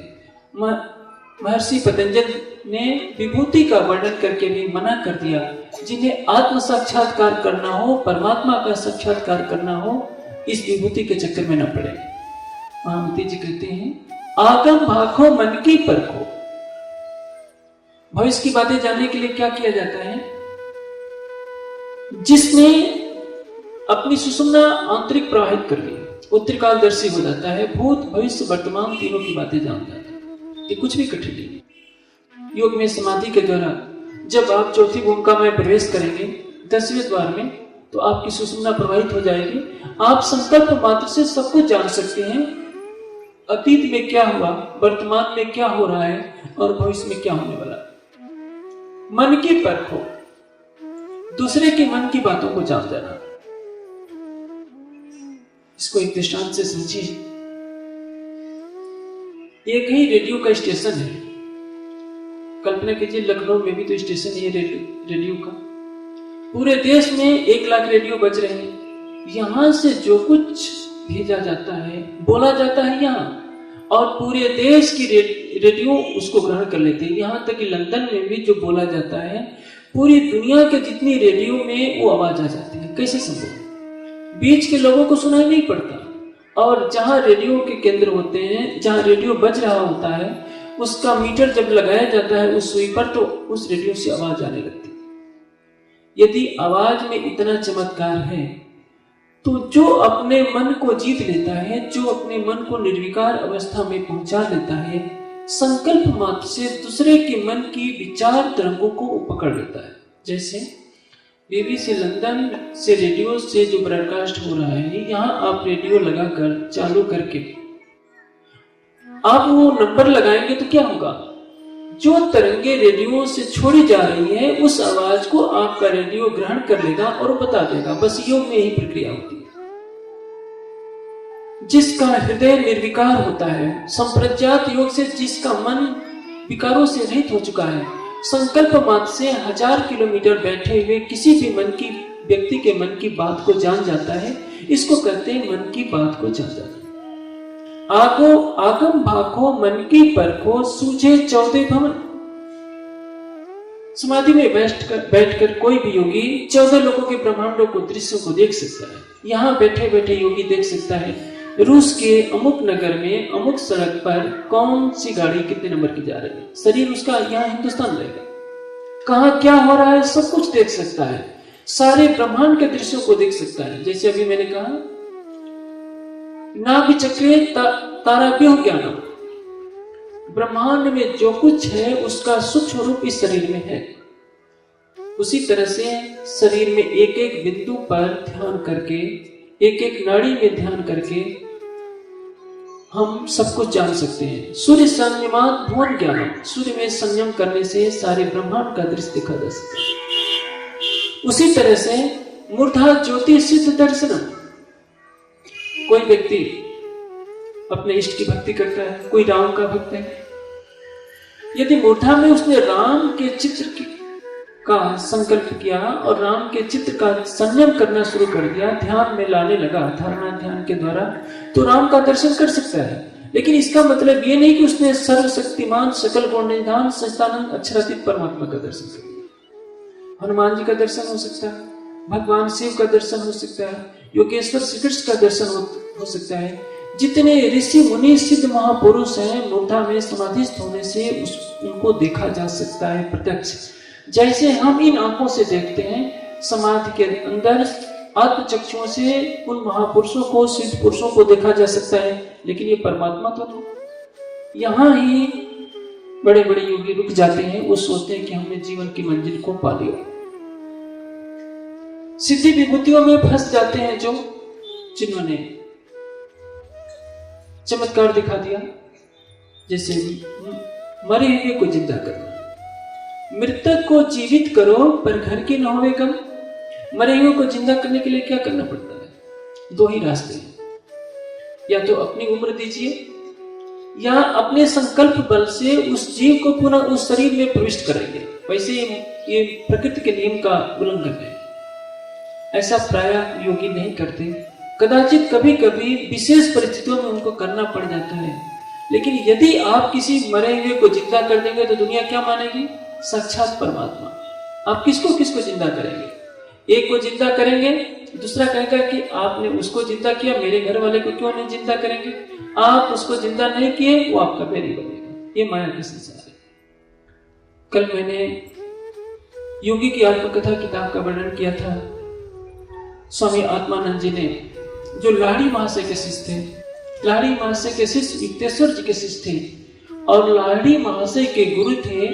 महर्षि पतंजलि ने विभूति का वर्णन करके भी मना कर दिया। जिन्हें आत्म साक्षात्कार करना हो, परमात्मा का साक्षात्कार करना हो, इस विभूति के चक्कर में न पड़े। महामती जी कहते हैं, आगम भाखो मन की परखो। भविष्य की बातें जानने के लिए क्या किया जाता है? जिसने अपनी सुषुम्ना आंतरिक प्रवाहित कर ली, उत्तरकालदर्शी हो जाता है, भूत भविष्य वर्तमान तीनों की बातें जान जाता है। ये कुछ भी कठिन नहीं। योग में समाधि के द्वारा जब आप चौथी भूमिका में प्रवेश करेंगे 10वें द्वार में, तो आपकी सुषुम्ना प्रवाहित हो जाएगी। आप संकल्प मात्र से सब कुछ जान सकते हैं, अतीत में क्या हुआ, वर्तमान में क्या हो रहा है और भविष्य में क्या होने वाला है। मन की परख हो, दूसरे के मन की बातों को जान जाना। इसको एक दृष्टांत से समझिए। एक ही रेडियो का स्टेशन है, कल्पना कीजिए लखनऊ में भी तो स्टेशन है रेडियो का। पूरे देश में 1 लाख रेडियो बज रहे हैं। यहां से जो कुछ भेजा जाता है, बोला जाता है यहाँ, और पूरे देश की रेडियो उसको ग्रहण कर लेते हैं। यहाँ तक कि लंदन में भी जो बोला जाता है, पूरी दुनिया के जितनी रेडियो में वो आवाज आ जाती है। कैसे संभव? बीच के लोगों को सुनाई नहीं पड़ता। और जहां रेडियो के केंद्र होते हैं, जहां रेडियो बज रहा होता है, उसका मीटर जब लगाया जाता है उस सुई पर, तो उस रेडियो से आवाज आने लगती है। यदि आवाज में इतना चमत्कार है, तो जो अपने मन को जीत लेता है, जो अपने मन को निर्विकार अवस्था में पहुंचा लेता है, संकल्प मात्र से दूसरे के मन की विचार तरंगों को पकड़ लेता है। जैसे BBC लंदन से रेडियो से जो ब्रॉडकास्ट हो रहा है, यहाँ आप रेडियो लगाकर चालू करके आप वो नंबर लगाएंगे तो क्या होगा? जो तरंगे रेडियो से छोड़ी जा रही है, उस आवाज को आपका रेडियो ग्रहण कर लेगा और बता देगा। बस योग में यही प्रक्रिया होती है। जिसका हृदय निर्विकार होता है, संप्रज्ञात योग से जिसका मन विकारों से रहित हो चुका है, संकल्प मात्र से 1000 किलोमीटर बैठे हुए किसी भी मन की व्यक्ति के मन की बात को जान जाता है। इसको कहते हैं मन की बात को जान जाना। आगम भाखो मन की परखो, सूझे 14 भवन। समाधि में बैठकर कोई भी योगी 14 लोगों के ब्रह्मांडों को, दृश्यों को देख सकता है। यहाँ बैठे बैठे योगी देख सकता है रूस के अमुक नगर में अमुक सड़क पर कौन सी गाड़ी कितने नंबर की जा रही है। शरीर उसका यहाँ हिंदुस्तान रहेगा, कहाँ क्या हो रहा है सब कुछ देख सकता है। सारे ब्रह्मांड के दृश्यों को देख सकता है। जैसे अभी मैंने कहा, नाभि चक्रे ताराव्यूह ज्ञानम, ब्रह्मांड में जो कुछ है उसका सूक्ष्म रूप इस शरीर में है। उसी तरह से शरीर में एक एक बिंदु पर ध्यान करके, एक एक नाड़ी में ध्यान करके हम सब कुछ जान सकते हैं। सूर्य संयमात भुवन ज्ञानम, सूर्य में संयम करने से सारे ब्रह्मांड का दृश्य देखा जा सकता है। उसी तरह से मूर्धा ज्योति सिद्ध दर्शनम, कोई व्यक्ति अपने इष्ट की भक्ति करता है, कोई राम का भक्त है, यदि मूर्धा में उसने राम के चित्र का संकल्प किया और राम के चित्र का संयम करना शुरू कर दिया, ध्यान में लाने लगा धारणा ध्यान के द्वारा, तो राम का दर्शन कर सकता है। लेकिन इसका मतलब ये नहीं कि उसने सर्वशक्तिमान सकल गुण निधान सच्चिदानंद अक्षरातीत परमात्मा का दर्शन कर लिया। हनुमान जी का दर्शन हो सकता है, भगवान शिव का दर्शन हो सकता है, योगेश्वर श्री कृष्ण का दर्शन हो सकता है, जितने ऋषि मुनि सिद्ध महापुरुष हैं, मूर्धा में समाधिस्थ होने से उनको देखा जा सकता है प्रत्यक्ष। जैसे हम इन आंखों से देखते हैं, समाधि के अंदर आत्मचक्षुओं से उन महापुरुषों को, सिद्ध पुरुषों को देखा जा सकता है, लेकिन ये परमात्मा तो नहीं। यहाँ ही बड़े बड़े योगी रुक जाते हैं, वो सोचते हैं कि हमने जीवन की मंजिल को पा लिया। सिद्धि विभूतियों में फंस जाते हैं जो, जिन्होंने चमत्कार दिखा दिया, जैसे मरे हुए को जिंदा करना। मृतक को जीवित करो पर घर की न होवे गम। मरे हुए को जिंदा करने के लिए क्या करना पड़ता है? दो ही रास्ते हैं, या तो अपनी उम्र दीजिए या अपने संकल्प बल से उस जीव को पुनः उस शरीर में प्रविष्ट करेंगे। वैसे ये प्रकृति के नियम का उल्लंघन है, ऐसा प्रायः योगी नहीं करते। कदाचित कभी कभी विशेष परिस्थितियों में उनको करना पड़ जाता है, लेकिन यदि आप किसी मरे हुए को जिंदा कर देंगे तो दुनिया क्या मानेगी? साक्षात परमात्मा। आप किसको किसको जिंदा करेंगे? एक को जिंदा करेंगे, दूसरा कहेगा कि आपने उसको जिंदा किया, मेरे घर वाले को क्यों नहीं जिंदा करेंगे? आप उसको जिंदा नहीं किए, वो आपका बैरी बनेगा। ये माया का संसार है। कल मैंने योगी की आत्मकथा किताब का वर्णन किया था। स्वामी आत्मानंद जी ने, जो लाड़ी महाशय के शिष्य थे, लाड़ी महाशय के शिष्य युक्तेश्वर जी के शिष्य थे, और लाड़ी महाशय के गुरु थे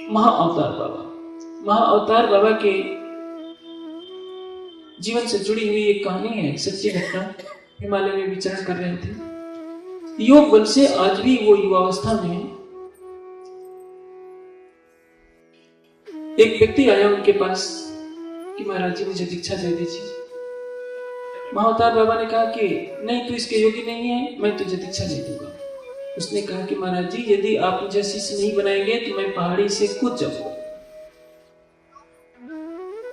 महाअवतार बाबा। महाअवतार बाबा के जीवन से जुड़ी हुई एक कहानी है, सच्ची घटना। हिमालय में विचरण कर रहे थे, योग बल से आज भी वो युवावस्था में। एक व्यक्ति आया उनके पास कि महाराज जी मुझे दीक्षा दे दीजिए। महाअवतार बाबा ने कहा कि नहीं, तू इसके योगी नहीं है, मैं तुझे दीक्षा नहीं दूंगा। उसने कहा कि महाराज जी यदि आप मुझे शिष्य नहीं बनाएंगे तो मैं पहाड़ी से कूद जाऊंगा।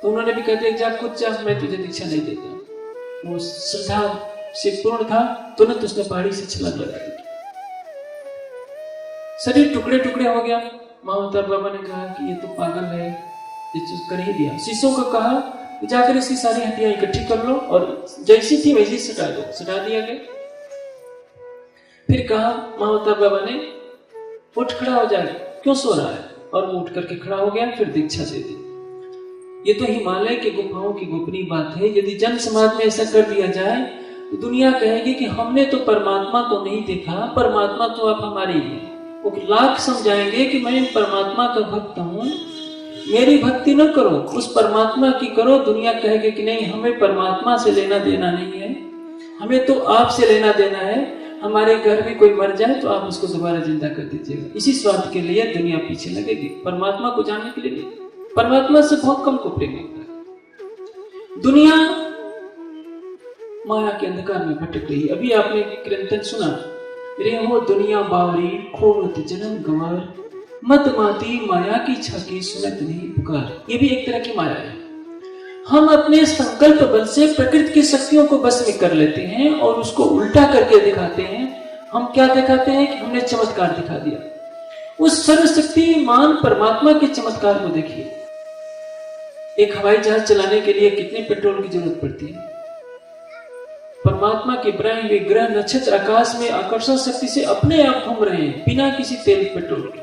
तो उन्होंने भी कह दिया, जा कूद जा, मैं तुझे दीक्षा नहीं देता। वो श्रद्धा से पूर्ण था, तुरंत उसने पहाड़ी से छलांग लगा दी। शरीर टुकड़े टुकड़े हो गया। महाअवतार बाबा ने कहा कि ये तो पागल है, ये कर ही दिया। शिष्यों को कहा कि जाकर इसकी सारी हड्डियां इकट्ठी कर लो और जैसी थी वैसी सटा दो। सटा दिया गया। फिर कहा महाअवतार बाबा ने, उठ खड़ा हो जाए, क्यों सो रहा है? और वो उठ करके खड़ा हो गया, फिर दीक्षा दे दी। ये तो हिमालय के गुफाओं की गोपनीय बात है। यदि जन समाज में ऐसा कर दिया जाए तो दुनिया कहेगी कि हमने तो परमात्मा को नहीं देखा, परमात्मा तो आप हमारी ही है। वो लाख समझाएंगे कि मैं परमात्मा का भक्त हूं, मेरी भक्ति न करो, उस परमात्मा की करो। दुनिया कहेगी कि नहीं, हमें परमात्मा से लेना देना नहीं है, हमें तो आपसे लेना देना है। हमारे घर में कोई मर जाए तो आप उसको दोबारा जिंदा कर दीजिएगा। इसी स्वार्थ के लिए दुनिया पीछे लगेगी, परमात्मा को जानने के लिए नहीं। परमात्मा से बहुत कम को प्रेम होता है। दुनिया माया के अंधकार में भटक रही है। अभी आपने कीर्तन सुना, रे हो दुनिया बावरी खोवत जन्म गंवार, मत माती माया की छाकी सुनत नहीं पुकार। ये भी एक तरह की माया है। हम अपने संकल्प बल से प्रकृति की शक्तियों को बस में कर लेते हैं और उसको उल्टा करके दिखाते हैं। हम क्या दिखाते हैं कि हमने चमत्कार दिखा दिया। उस सर्वशक्तिमान परमात्मा के चमत्कार को देखिए। एक हवाई जहाज चलाने के लिए कितने पेट्रोल की जरूरत पड़ती है? परमात्मा के बनाए हुए ग्रह नक्षत्र आकाश में आकर्षण शक्ति से अपने आप घूम रहे हैं बिना किसी तेल पेट्रोल के।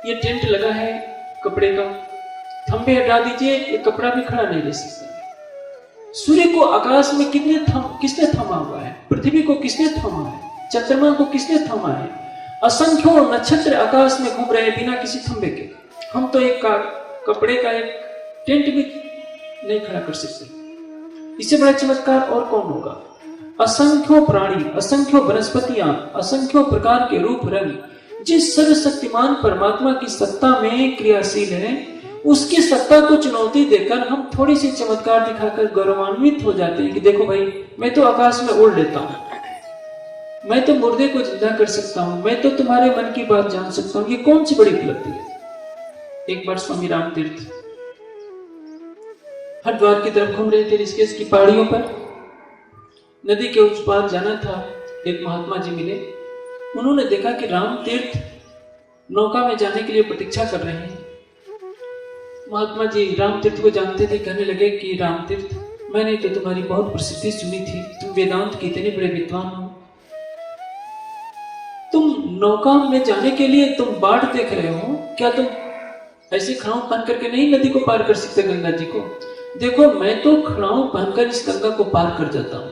ये टेंट लगा है कपड़े का, थंबे हटा दीजिए, ये कपड़ा भी खड़ा नहीं रह सकता। सूर्य को आकाश में किसने थमा हुआ है? पृथ्वी को किसने थमा है? चंद्रमा को किसने थमा है? असंख्यों नक्षत्र आकाश में घूम रहे हैं बिना किसी थंबे के। हम तो एक कपड़े का एक टेंट भी नहीं खड़ा कर सकते। इससे बड़ा चमत्कार और कौन होगा? असंख्यों प्राणी, असंख्यों वनस्पतियां, असंख्यों प्रकार के रूप रंग जिस सर्वशक्तिमान परमात्मा की सत्ता में क्रियाशील है, उसकी सत्ता को चुनौती देकर हम थोड़ी सी चमत्कार दिखाकर गौरवान्वित हो जाते हैं कि देखो भाई, मैं तो आकाश में उड़ लेता हूं, मैं तो मुर्दे को जिंदा कर सकता हूं, मैं तो तुम्हारे मन की बात जान सकता हूं। ये कौन सी बड़ी उपलब्धि है? एक बार स्वामी राम तीर्थ हरिद्वार की तरफ घूम रहे थे, ऋषिकेश की पहाड़ियों पर। नदी के उस पार जाना था। एक महात्मा जी मिले। उन्होंने देखा कि राम तीर्थ नौका में जाने के लिए प्रतीक्षा कर रहे हैं। महात्मा जी राम तीर्थ को जानते थे। कहने लगे कि राम तीर्थ, मैंने तो तुम्हारी बहुत प्रसिद्धि सुनी थी, तुम वेदांत के इतने बड़े विद्वान हो। तुम नौका में जाने के लिए तुम बाट देख रहे हो, क्या तुम ऐसे खड़ाऊ पहन करके नहीं नदी को पार कर सकते गंगा जी को? देखो मैं तो खड़ाऊ पहनकर इस गंगा को पार कर जाता हूं।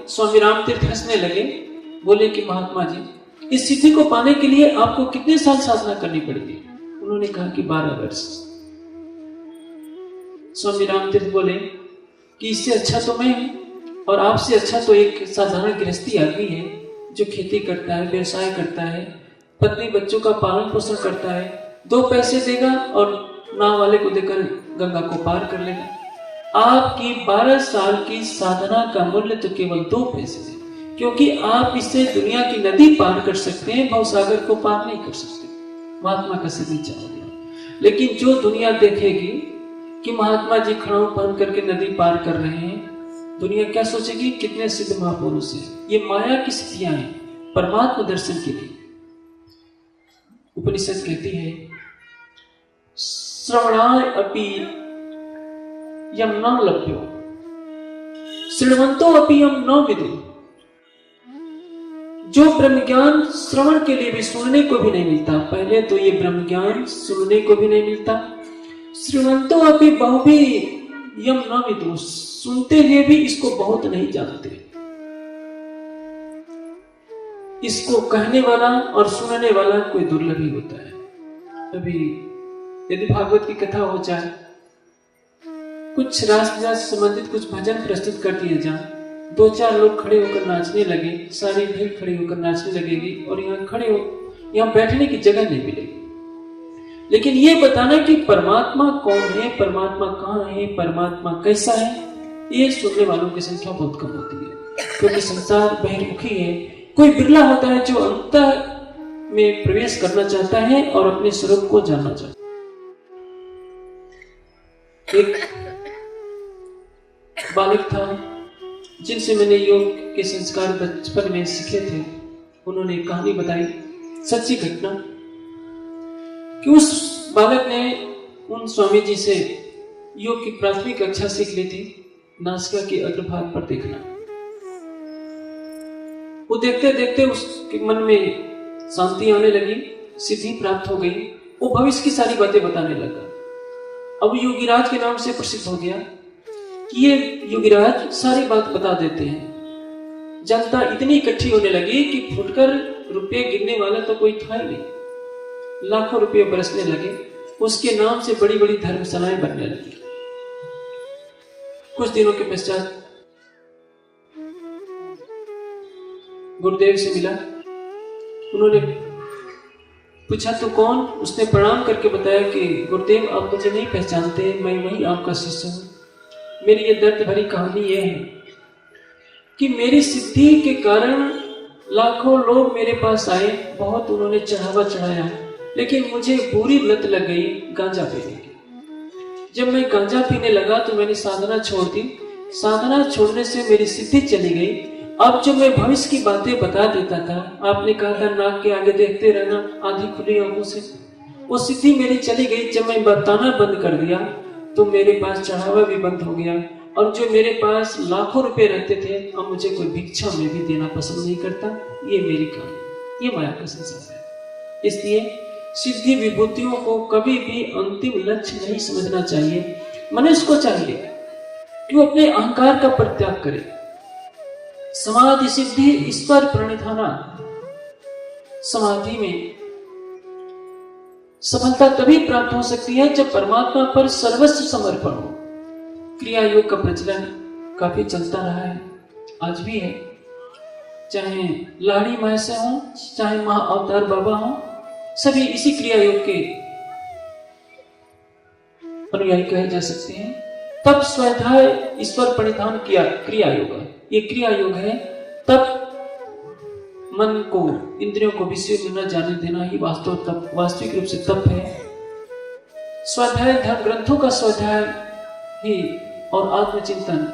स्वामी राम तीर्थ हंसने लगे, बोले कि महात्मा जी, इस सिद्धि को पाने के लिए आपको कितने साल साधना करनी पड़ेगी? उन्होंने कहा कि 12 वर्ष। स्वामी राम तीर्थ बोले कि इससे अच्छा तो मैं हूं, और आपसे अच्छा तो एक साधारण गृहस्थी आदमी है जो खेती करता है, व्यवसाय करता है, पत्नी बच्चों का पालन पोषण करता है, 2 पैसे देगा और नाव वाले को देकर गंगा को पार कर लेगा। आपकी 12 साल की साधना का मूल्य तो केवल 2 पैसे है, क्योंकि आप इससे दुनिया की नदी पार कर सकते हैं, भवसागर को पार नहीं कर सकते। महात्मा का सिद्धि चाह दिया। लेकिन जो दुनिया देखेगी कि महात्मा जी खड़ाऊ पहन करके नदी पार कर रहे हैं, दुनिया क्या सोचेगी? कितने सिद्ध महापुरुष हैं। ये माया की स्थितियां हैं परमात्मा दर्शन के लिए। उपनिषद कहती है, श्रवणाय अपि यम न लभ्यो श्रवंतो अपि यम न विदु। जो ब्रह्म ज्ञान श्रवण के लिए भी सुनने को भी नहीं मिलता, पहले तो ये ब्रह्म ज्ञान सुनने को भी नहीं मिलता। श्रीमंतो अपि बहुभी यम न विदु, सुनते हुए भी इसको बहुत नहीं जानते। इसको कहने वाला और सुनने वाला कोई दुर्लभ ही होता है। अभी यदि भागवत की कथा हो जाए, कुछ रास संबंधित कुछ भजन प्रस्तुत कर दिए जाए, 2-4 लोग खड़े होकर नाचने लगे, सारी भीड़ खड़ी होकर नाचने लगेगी और यहाँ बैठने की जगह नहीं मिलेगी। लेकिन ये बताना कि परमात्मा कौन है, परमात्मा कहाँ है, परमात्मा कैसा है, ये सुनने वालों की संख्या बहुत कम होती है, क्योंकि संसार बहिर्मुखी है। कोई बिरला होता है जो अंत में प्रवेश करना चाहता है और अपने स्वरूप को जानना चाहता है। एक बालक था जिनसे मैंने योग के संस्कार बचपन में सीखे थे। उन्होंने एक कहानी बताई, सच्ची घटना, कि उस बालक ने उन स्वामी जी से योग की प्राथमिक कक्षा सीख ली थी, नासिका के अग्रभाग पर देखना। वो देखते देखते उसके मन में शांति आने लगी, सिद्धि प्राप्त हो गई। वो भविष्य की सारी बातें बताने लगा। अब योगीराज के नाम से प्रसिद्ध हो गया कि ये योगीराज सारी बात बता देते हैं। जनता इतनी इकट्ठी होने लगी कि फुटकर रुपये गिनने वाला तो कोई था ही नहीं। लाखों रुपये बरसने लगे। उसके नाम से बड़ी बड़ी धर्मशालाएं बनने लगी। कुछ दिनों के पश्चात गुरुदेव से मिला। उन्होंने पूछा तो कौन? उसने प्रणाम करके बताया कि गुरुदेव आप मुझे नहीं पहचानते, मैं वही आपका शिष्य हूं। मेरी ये दर्द भरी कहानी ये है कि मेरी सिद्धि के कारण लाखों लोग मेरे पास आए, बहुत उन्होंने चढ़ावा चढ़ाया, लेकिन मुझे बुरी लत लग गई गांजा पीने की। जब मैं गांजा पीने लगा तो मैंने साधना छोड़ दी। साधना छोड़ने से मेरी सिद्धि चली गई। अब जो मैं भविष्य की बातें बता देता था, आपने कहा था नाक के आगे देखते रहना आधी खुली आंखों से, वो सिद्धि मेरी चली गई। जब मैं बताना बंद कर दिया तो मेरे पास चढ़ावा भी बंद हो गया, और जो मेरे पास लाखों रुपए रहते थे अब मुझे कोई भिक्षा में भी देना पसंद नहीं करता। ये मेरी कहानी, ये माया का संसार है। इसलिए सिद्धि विभूतियों को कभी भी अंतिम लक्ष्य नहीं समझना चाहिए। मनुष्य को चाहिए कि वो अपने अहंकार का परित्याग करे। समाधि सिद्धि ईश्वर प्रणिधाना, समाधि में सफलता तभी प्राप्त हो सकती है जब परमात्मा पर सर्वस्व समर्पण हो। क्रिया योग का प्रचलन काफी चलता रहा है, आज भी है। चाहे लाड़ी माँ से हो, चाहे महा अवतार बाबा हो, सभी इसी क्रिया योग के अनुयायी कहे जा सकते हैं। तब स्वाध्याय ईश्वर परिधान किया क्रिया योग, ये क्रिया योग है। तब मन को, इंद्रियों को विषय में न जाने देना ही वास्तविक रूप से तप है। स्वाध्याय धर्म ग्रंथों का स्वाध्याय ही और आत्मचिंतन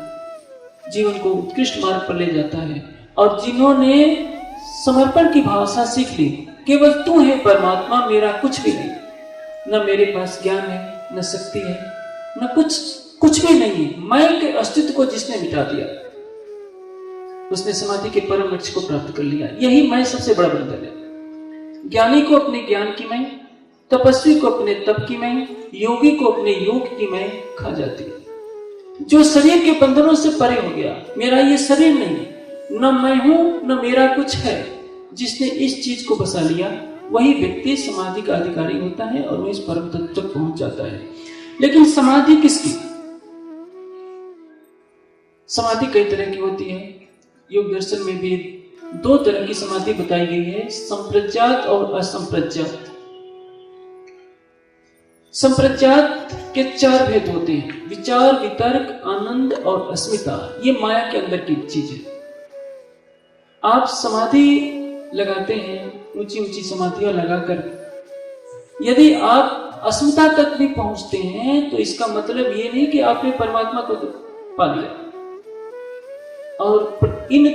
जीवन को उत्कृष्ट मार्ग पर ले जाता है। और जिन्होंने समर्पण की भाषा सीख ली, केवल तू है परमात्मा, मेरा कुछ भी नहीं, न मेरे पास ज्ञान है, न शक्ति है, न कुछ कुछ भी नहीं है। मैं के अस्तित्व को जिसने मिटा दिया उसने समाधि के परम लक्ष्य को प्राप्त कर लिया। यही मैं सबसे बड़ा बंधन है। ज्ञानी को अपने ज्ञान की मैं, तपस्वी को अपने तप की मैं, योगी को अपने योग की मैं खा जाती है। जो शरीर के बंधनों से परे हो गया, मेरा ये शरीर नहीं, न मैं हूं न मेरा कुछ है, जिसने इस चीज को बसा लिया वही व्यक्ति समाधि का अधिकारी होता है और वो इस परम तत्व तक पहुंच जाता है। लेकिन समाधि किसकी? समाधि कई तरह की होती है। योग दर्शन में भी दो तरह की समाधि बताई गई है, संप्रज्ञात और असंप्रज्ञात। संप्रज्ञात के चार भेद होते हैं, विचार, वितर्क, आनंद और अस्मिता। ये माया के अंदर की चीज है। आप समाधि लगाते हैं, ऊंची ऊंची समाधियां लगाकर, यदि आप अस्मिता तक भी पहुंचते हैं तो इसका मतलब ये नहीं कि आपने परमात्मा को पा लिया। और इन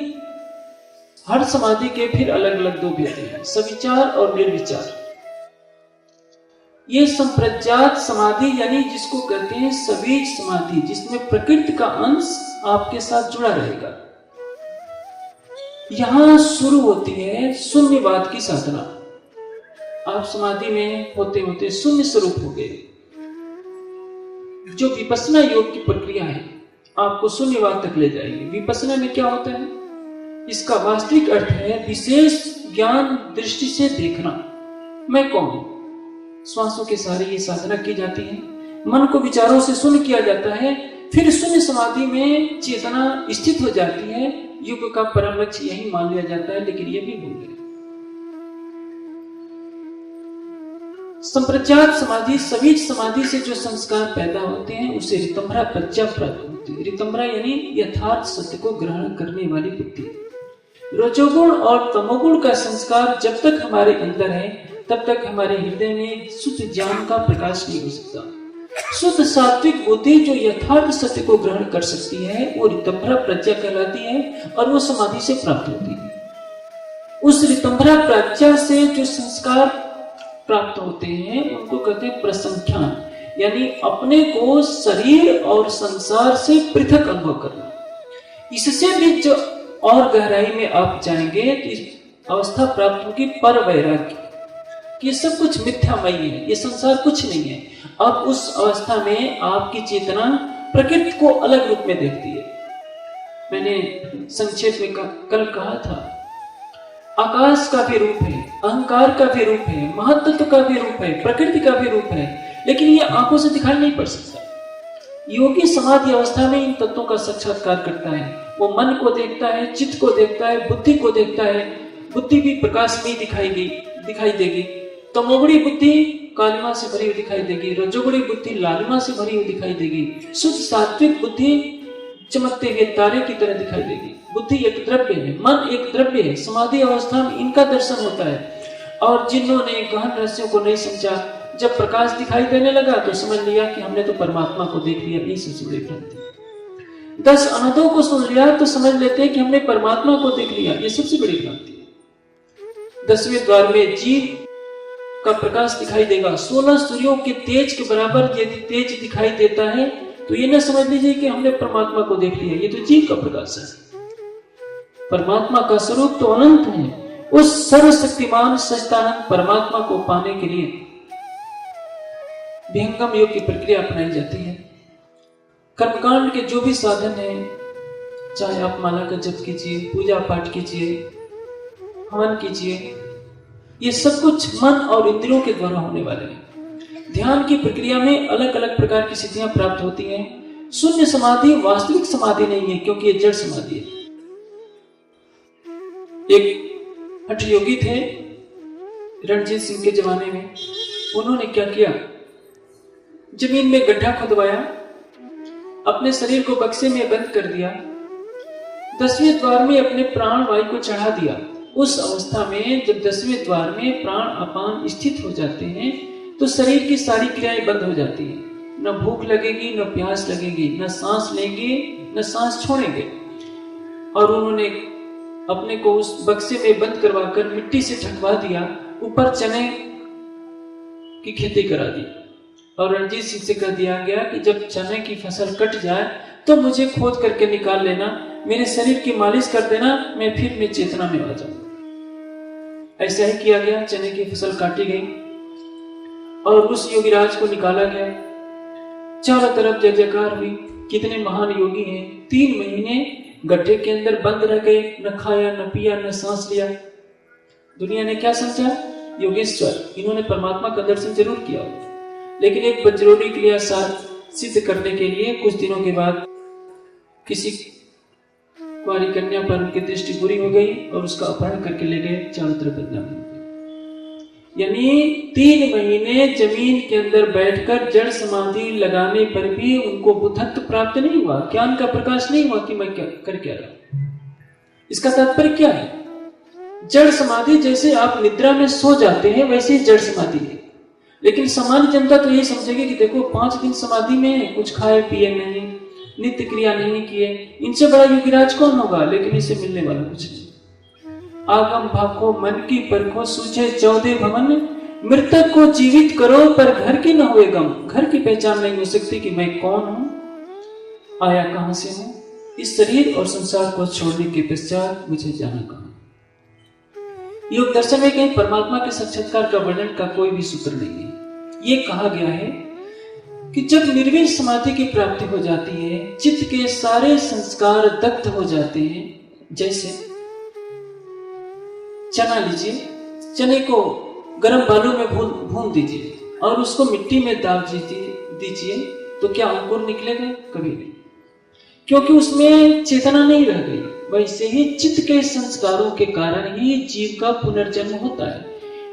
हर समाधि के फिर अलग अलग दो भेद हैं, सविचार और निर्विचार। ये संप्रज्ञात समाधि यानी जिसको कहते हैं सवीज समाधि, जिसमें प्रकृति का अंश आपके साथ जुड़ा रहेगा। यहां शुरू होती है शून्यवाद की साधना। आप समाधि में होते होते शून्य स्वरूप हो गए। जो विपश्यना योग की प्रक्रिया है आपको शून्यवाद तक ले जाएगी। विपश्यना में क्या होता है? इसका वास्तविक अर्थ है विशेष ज्ञान दृष्टि से देखना, मैं कौन हूं। श्वासों के सहारे ये साधना की जाती है, मन को विचारों से शून्य किया जाता है, फिर शून्य समाधि में चेतना स्थित हो जाती है। युग का परम लक्ष्य यही मान लिया जाता है, लेकिन ये भी भूल गए। संप्रज्ञात समाधि, सवीज समाधि से जो संस्कार पैदा होते हैं उसे ऋतंभरा प्रज्ञा प्राप्त होती है। ऋतंभरा यानी यथार्थ सत्य को ग्रहण करने वाली बुद्धि। रजोगुण और तमोगुण का संस्कार जब तक हमारे अंदर है तब तक हमारे हृदय में शुद्ध ज्ञान का प्रकाश नहीं हो सकता। शुद्ध सात्विक बुद्धि जो यथार्थ सत्य को ग्रहण कर सकती है वो ऋतंभरा प्रज्ञा कहलाती है और वो समाधि से प्राप्त होती है। उस ऋतंभरा प्रज्ञा से जो संस्कार प्राप्त होते हैं उनको कहते हैं प्रसंख्यान, यानी अपने को शरीर और संसार से पृथक अनुभव करना। इससे भी जो और गहराई में आप जाएंगे तो इस अवस्था प्राप्त होगी पर वैराग्य। ये सब कुछ मिथ्यामयी है, ये संसार कुछ नहीं है। अब उस अवस्था में आपकी चेतना प्रकृति को अलग रूप में देखती है। मैंने संक्षेप में कल कहा था, आकाश का भी रूप है, अहंकार का भी रूप है, महत्त्व का भी रूप है, प्रकृति का भी रूप है, लेकिन ये आंखों से दिखाई नहीं पड़ सकता। योगी समाधि अवस्था में इन तत्वों का साक्षात्कार करता है। वो मन को देखता है, चित्त को देखता है, बुद्धि को देखता है। बुद्धि भी प्रकाश में दिखाई देगी। तमोगुणी बुद्धि कालिमा से भरी हुई दिखाई देगी, रजोगुणी बुद्धि लालिमा से भरी हुई दिखाई देगी, शुद्ध सात्विक बुद्धि चमकते हुए तारे की तरह दिखाई देगी। बुद्धि एक द्रव्य है, मन एक द्रव्य है। समाधि अवस्था में इनका दर्शन होता है। और जिन्होंने गहन रहस्यों को नहीं समझा, जब प्रकाश दिखाई देने लगा तो समझ लिया कि हमने तो परमात्मा को देख लिया। ये सबसे बड़ी भ्रांति। 10 अनहदों को सुन लिया तो समझ लेते हैं कि हमने परमात्मा को देख लिया। ये सबसे बड़ी भ्रांति है। 10वें द्वार में जीव का प्रकाश दिखाई देगा। 16 सूर्यों के तेज के बराबर यदि तेज दिखाई देता है तो ये न समझ लीजिए कि हमने परमात्मा को देख लिया। ये तो जीव का प्रकाश है। परमात्मा का स्वरूप तो अनंत है। उस सर्वशक्तिमान सच्चिदानंद परमात्मा को पाने के लिए विहंगम योग की प्रक्रिया अपनाई जाती है। कर्मकांड के जो भी साधन है, चाहे आप माला का जप कीजिए, पूजा पाठ कीजिए, हवन कीजिए, ये सब कुछ मन और इंद्रियों के द्वारा होने वाले हैं। ध्यान की प्रक्रिया में अलग अलग प्रकार की सिद्धियां प्राप्त होती हैं। शून्य समाधि वास्तविक समाधि नहीं है, क्योंकि ये जड़ समाधि है। एक हठ योगी थे रणजीत सिंह के जमाने में। उन्होंने क्या किया, जमीन में गड्ढा खुदवाया, अपने शरीर को बक्से में बंद कर दिया, 10वें द्वार में अपने प्राण वायु को चढ़ा दिया। उस अवस्था में जब 10वें द्वार में प्राण अपान स्थित हो जाते हैं तो शरीर की सारी क्रियाएं बंद हो जाती हैं। न भूख लगेगी, न प्यास लगेगी, न सांस लेंगे, न सांस छोड़ेंगे। और उन्होंने अपने को उस बक्से में बंद करवाकर मिट्टी से ढकवा दिया, ऊपर चने की खेती करा दी। और रणजीत सिंह से कह दिया गया कि जब चने की फसल कट जाए तो मुझे खोद करके निकाल लेना, मेरे शरीर की मालिश कर देना, मैं फिर चेतना में आ जाऊंगा। ऐसा ही किया गया। चने की फसल काटी गई और उस योगीराज को निकाला गया। चारों तरफ जय जयकार हुई। कितने महान योगी हैं। 3 महीने गड्ढे के अंदर बंद रह गए, न खाया न पिया न सांस लिया। दुनिया ने क्या समझा? योगेश्वर, इन्होंने परमात्मा का दर्शन जरूर किया, लेकिन एक बजरोड़ी क्रिया सिद्ध करने के लिए कुछ दिनों के बाद किसी कुंवारी कन्या पर उनकी दृष्टि बुरी हो गई और उसका अपहरण करके ले गए। चारों तरफ बदनाम हो गई। यानी 3 महीने जमीन के अंदर बैठकर जड़ समाधि लगाने पर भी उनको बुद्धत्व प्राप्त नहीं हुआ, ज्ञान का प्रकाश नहीं हुआ कि मैं क्या कर क्या रहा। इसका तात्पर्य क्या है? जड़ समाधि जैसे आप निद्रा में सो जाते हैं वैसे ही जड़ समाधि है। लेकिन सामान्य जनता तो यही समझेगी कि देखो 5 दिन समाधि में कुछ खाए पिए नहीं, नित्य क्रिया नहीं किए, इनसे बड़ा योगीराज कौन होगा? लेकिन इसे मिलने वाला कुछ नहीं। आगम भाखो मन की परखो सूझे 14 भवन, मृतक को जीवित करो पर घर की न हुए गम। घर की पहचान नहीं हो सकती कि मैं कौन हूं, आया कहां से हूं। इस शरीर और संसार को छोड़ने के पश्चात मुझे जाना कहां। योग दर्शन में कहीं परमात्मा के साक्षात्कार का वर्णन का कोई भी सूत्र नहीं है। ये कहा गया है कि जब निर्विण समाधि की प्राप्ति हो जाती है, चित्त के सारे संस्कार दग्ध हो जाते हैं। जैसे चना लीजिए, चने को गर्म बालू में भून दीजिए और उसको मिट्टी में दाब दीजिए, तो क्या अंकुर निकलेगा? कभी नहीं, क्योंकि उसमें चेतना नहीं रह गई। वैसे ही चित्त के संस्कारों के कारण ही जीव का पुनर्जन्म होता है।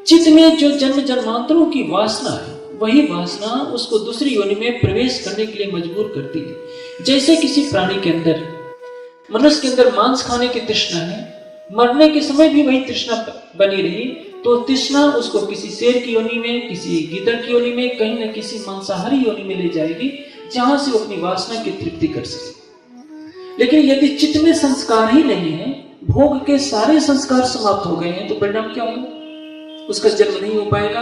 चित्त में जो जन्म जन्मांतरों की वासना है, वही वासना उसको दूसरी योनि में प्रवेश करने के लिए मजबूर करती है। जैसे किसी प्राणी के अंदर, मनुष्य के अंदर मांस खाने की तृष्णा है, मरने के समय भी वही तृष्णा बनी रही, तो तृष्णा उसको किसी शेर की योनि में, किसी गीदड़ की योनि में, कहीं न किसी मांसाहारी योनि में ले जाएगी, जहां से वो अपनी वासना की तृप्ति कर सके। लेकिन यदि चित्त में संस्कार ही नहीं है, भोग के सारे संस्कार समाप्त हो गए हैं, तो परिणाम क्या होगा? उसका जन्म नहीं हो पाएगा।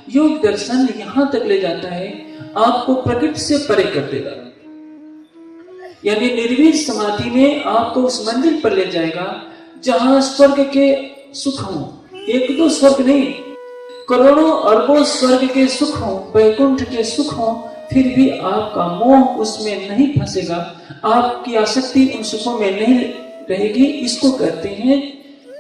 योग दर्शन यहां तक ले जाता है, आपको प्रकृति से परे कर देगा। यानी निर्विण समाधि में आपको उस मंदिर पर ले जाएगा जहां स्वर्ग के सुख हो। 1-2 स्वर्ग नहीं, करोड़ों अरबों स्वर्ग के सुख हो, वैकुंठ के सुख हो, फिर भी आपका मोह उसमें नहीं फंसेगा, आपकी आसक्ति उन सुखों में नहीं रहेगी। इसको कहते हैं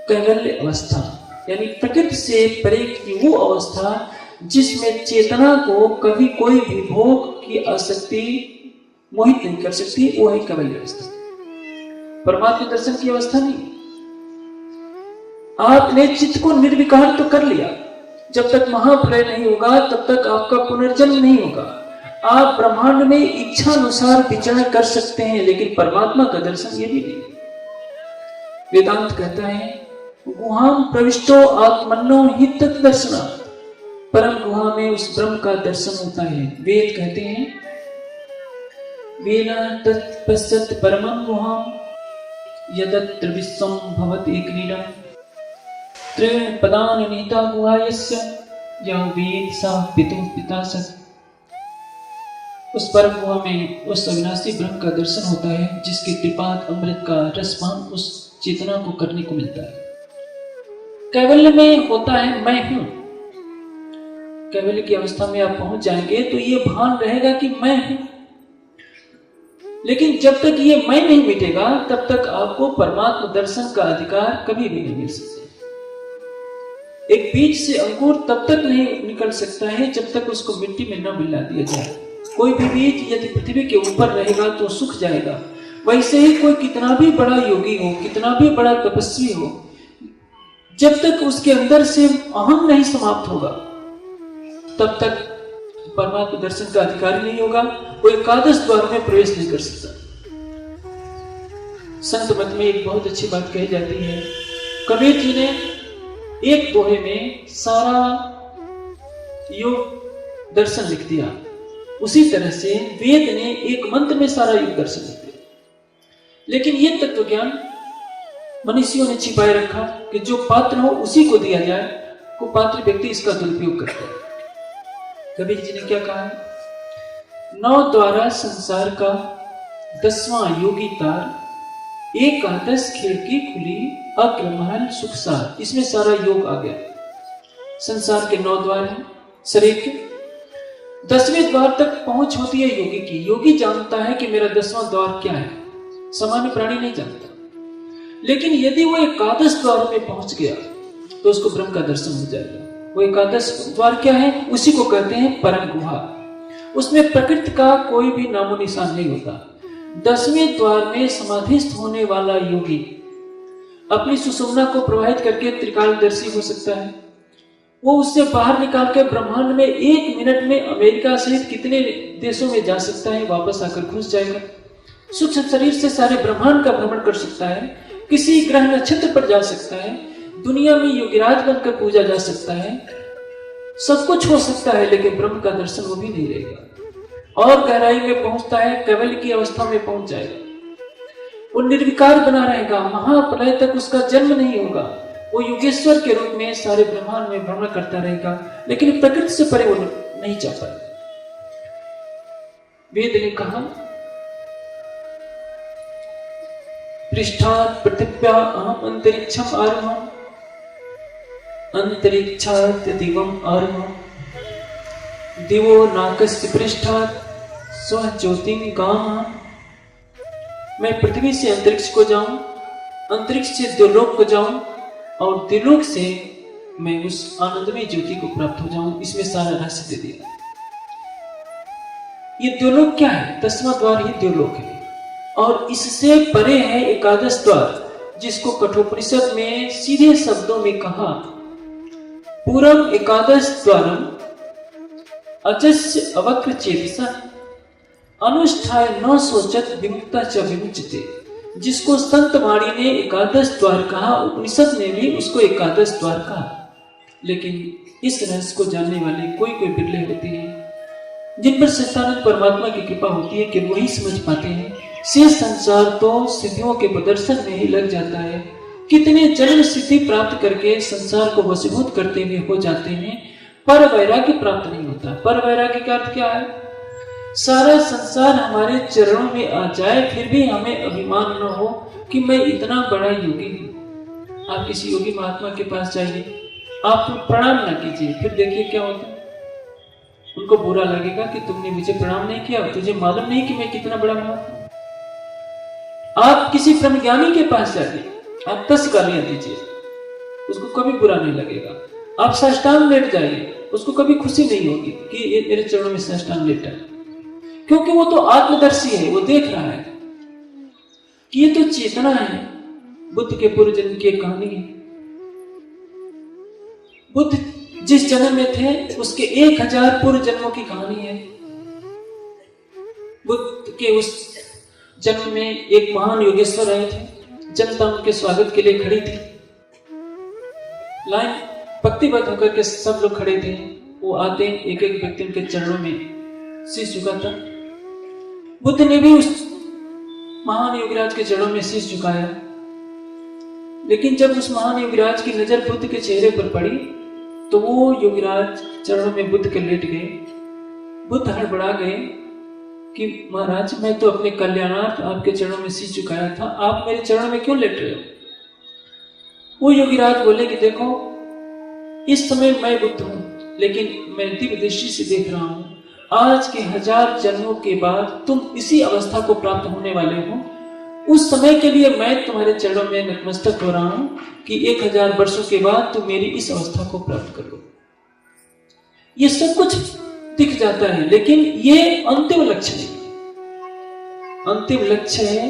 कैवल्य अवस्था, यानी प्रकृति से परे की वो अवस्था जिसमें चेतना को कभी कोई भी भोग की आसक्ति मोहित नहीं कर सकती। वो है कैवल्य अवस्था, परमात्मा दर्शन की अवस्था नहीं। आपने चित्त को निर्विकार तो कर लिया, जब तक महाप्रलय नहीं होगा तब तक आपका पुनर्जन्म नहीं होगा। आप ब्रह्मांड में इच्छा अनुसार विचरण कर सकते हैं, लेकिन परमात्मा का दर्शन ये भी नहीं। वेदांत कहता है गुहाम प्रविष्टो आत्मन्नो हि तद्दर्शना, परम गुहा में उस ब्रह्म का दर्शन होता है। वेद कहते हैं वेना तत्पश्यत् परमं गुहाम यदत्र विश्वं भवति क्रीडा, त्रीणि पदानि निहिता गुहायस्य यः वेद स पितुः पिता सत्। उस परम गुहा में उस अविनाशी ब्रह्म का दर्शन होता है, जिसके कृपात अमृत का रसपान उस चेतना को करने को मिलता है। कैवल्य में होता है मैं हूं। कैवल्य की अवस्था में आप पहुंच जाएंगे तो ये भान रहेगा कि मैं हूं, लेकिन जब तक ये मैं नहीं मिटेगा तब तक आपको परमात्मा दर्शन का अधिकार कभी भी नहीं मिल सकता। एक बीज से अंकुर तब तक नहीं निकल सकता है जब तक उसको मिट्टी में न मिला दिया जाए। कोई भी बीज यदि पृथ्वी के ऊपर रहेगा तो सूख जाएगा। वैसे ही कोई कितना भी बड़ा योगी हो, कितना भी बड़ा तपस्वी हो, जब तक उसके अंदर से अहम नहीं समाप्त होगा तब तक परमात्मा दर्शन का अधिकारी नहीं होगा। वो एकादश द्वार में प्रवेश नहीं कर सकता। संत मत में एक बहुत अच्छी बात कही जाती है, कबीर जी ने एक दोहे में सारा योग दर्शन लिख दिया। उसी तरह से वेद ने एक मंत्र में सारा योग दर्शन लिख दिया। लेकिन यह तत्व ज्ञान मनुष्यों ने छिपाए रखा कि जो पात्र हो उसी को दिया जाए, को पात्र व्यक्ति इसका दुरुपयोग करता है। कबीर जी ने क्या कहा है, नौ द्वारा संसार का 10वां योगी तार, एकादश खिड़की खुली अग्र महल सुखसार। इसमें सारा योग आ गया। संसार के 9 द्वार हैं शरीर के। 10वें द्वार तक पहुंच होती है योगी की। योगी जानता है कि मेरा 10वां द्वार क्या है, सामान्य प्राणी नहीं जानता। लेकिन यदि वो एकादश द्वार में पहुंच गया तो उसको ब्रह्म का दर्शन हो जाएगा। वो एकादश द्वार क्या है? उसी को कहते हैं परम गुहा। उसमें प्रकृति का कोई भी नामो निशान नहीं होता। 10वें द्वार में समाधिस्थ होने वाला योगी अपनी सुषुम्ना को प्रवाहित करके त्रिकालदर्शी हो सकता है। वो उससे बाहर निकाल के ब्रह्मांड में 1 मिनट में अमेरिका सहित कितने देशों में जा सकता है, वापस आकर घुस जाएगा। सूक्ष्म शरीर से सारे ब्रह्मांड का भ्रमण कर सकता है, किसी ग्रह नक्षत्र पर जा सकता है, दुनिया में योगिराज बनकर पूजा जा सकता है, सब कुछ हो सकता है, लेकिन ब्रह्म का दर्शन वो भी नहीं रहेगा। और गहराई में पहुंचता है, कैवल्य की अवस्था में पहुंच जाएगा। वो निर्विकार बना रहेगा, महाप्रलय तक उसका जन्म नहीं होगा। वो योगेश्वर के रूप में सारे ब्रह्मांड में भ्रमण करता रहेगा, लेकिन प्रकृति से परे वो नहीं जा पाएगा। वेद ने कहा, पृष्ठात् पृथिव्या अहम अंतरिक्षम आरुहम्, अंतरिक्षात् दिवम् आरुहम्, दिवो नाकस्य पृष्ठात् स्वज्योतिं गामः। मैं पृथ्वी से अंतरिक्ष को जाऊं, अंतरिक्ष से द्युलोक को जाऊं, और द्युलोक से मैं उस आनंदमय ज्योति को प्राप्त हो जाऊं। इसमें सारा रहस्य दे दिया। ये द्युलोक क्या है? 10वां द्वार ही द्युलोक है। और इससे परे है एकादश द्वार, जिसको कठोपनिषद में सीधे शब्दों में कहा, पूरम एकादश द्वारम अजस्य अवक्र चेतसा अनुष्ठाय न सोचत विमुक्ता च विमुच्यते। जिसको संत वाणी ने एकादश द्वार कहा, उपनिषद ने भी उसको एकादश द्वार कहा। लेकिन इस रहस्य को जानने वाले कोई कोई बिरले होते हैं, जिन पर सच्चिदानंद परमात्मा की कृपा होती है कि वही समझ पाते हैं। शेष संसार तो सिद्धियों के प्रदर्शन में ही लग जाता है। कितने जन्म सिद्धि प्राप्त करके संसार को वशीभूत करते हुए हो जाते हैं, पर वैराग्य प्राप्त नहीं होता। पर वैराग्य का अर्थ क्या है? सारा संसार हमारे चरणों में आ जाए, फिर भी हमें अभिमान न हो कि मैं इतना बड़ा योगी हूं। आप किसी योगी महात्मा के पास जाइए, आप प्रणाम ना कीजिए, फिर देखिए क्या होता है। उनको बुरा लगेगा कि तुमने मुझे प्रणाम नहीं किया, तुझे मालूम नहीं कि मैं कितना बड़ा महात्मा। आप किसी ब्रह्मज्ञानी के पास जाइए, आप 10 गालियां दीजिए, उसको कभी बुरा नहीं लगेगा। आप साष्टांग लेट जाइए, उसको कभी खुशी नहीं होगी कि ये मेरे चरणों में साष्टांग लेटा है, क्योंकि वो तो आत्मदर्शी है। वो देख रहा है कि ये तो चेतना है। बुद्ध के पूर्व जन्म की कहानी है। बुद्ध जिस जन्म में थे उसके 1000 पूर्व जन्मों की कहानी है। बुद्ध के उस जन्म में एक महान योगेश्वर आए थे, जनता उनके स्वागत के लिए खड़ी थी। लाइन पंक्तिबद्ध होकर के सब लोग खड़े थे। वो आते, एक एक व्यक्ति उनके चरणों में शीश झुकाता। बुद्ध ने भी उस महान योगीराज के चरणों में शीश झुकाया। लेकिन जब उस महान योगीराज की नजर बुद्ध के चेहरे पर पड़ी तो वो योगीराज चरणों में बुद्ध के लेट गए। बुद्ध हड़बड़ा गए कि महाराज, मैं तो अपने कल्याणार्थ आपके चरणों में शीश झुकाया था, आप मेरे चरणों में क्यों लेट रहे हो? वो योगीराज बोले कि देखो, इस समय मैं बुद्ध हूं, लेकिन मैं दिव्य दृष्टि से देख रहा हूं, आज के 1000 जन्मों के बाद तुम इसी अवस्था को प्राप्त होने वाले हो। उस समय के लिए मैं तुम्हारे चरणों में नतमस्तक हो रहा हूं कि 1000 वर्षों के बाद तुम मेरी इस अवस्था को प्राप्त कर लो। ये सब कुछ दिख जाता है, लेकिन ये अंतिम लक्ष्य नहीं। अंतिम लक्ष्य है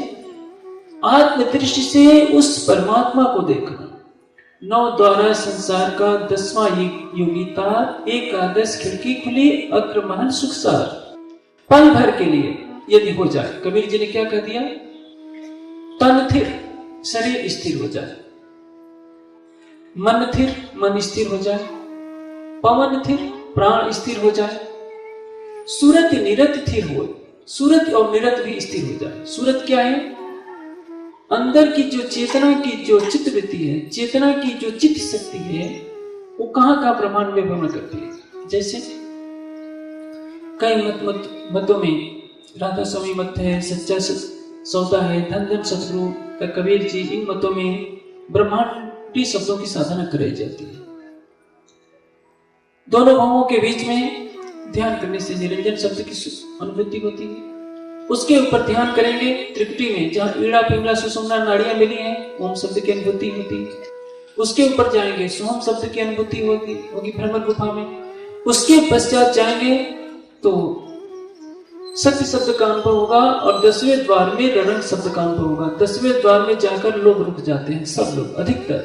आत्मदृष्टि से उस परमात्मा को देखना। 9 द्वारा संसार का 10वां योगी तार, एकादश खिड़की खुली अग्र महल सुखसार। पल भर के लिए यदि हो जाए, कबीर जी ने क्या कह दिया? तन थिर, शरीर स्थिर हो जाए, मन थिर, मन स्थिर हो जाए, पवन थिर, प्राण स्थिर हो जाए, सूरत निरत थिर हो, सूरत और निरत भी स्थिर हो जाए। सूरत क्या है? अंदर की जो चेतना की जो चित्त वृत्ति है, चेतना की जो चित्त शक्ति है, वो कहां ब्रह्मांड में भ्रमण करती है। जैसे कई मतों में राधा स्वामी मत है, सच्चा सौदा है, धन धन सतगुरु का कबीर जी, इन मतों में ब्रह्मांडी शब्दों की साधना कराई जाती है। दोनों भावों के बीच में ध्यान करने से निरंजन शब्द की अनुभूति होती है। उसके ऊपर ध्यान करेंगे त्रिपुटी में, जहां ईड़ा पिंगला सुषुम्ना नाड़ियां मिली हैं, ओम शब्द की अनुभूति होती है। उसके ऊपर जाएंगे सोम शब्द की अनुभूति होगी भ्रमर गुफा में। उसके पश्चात जाएंगे तो सत्य शब्द का अनुभव होगा और 10वें द्वार में रणंग शब्द का अनुभव होगा। 10वें द्वार में जाकर लोग रुक जाते हैं, सब लोग, अधिकतर।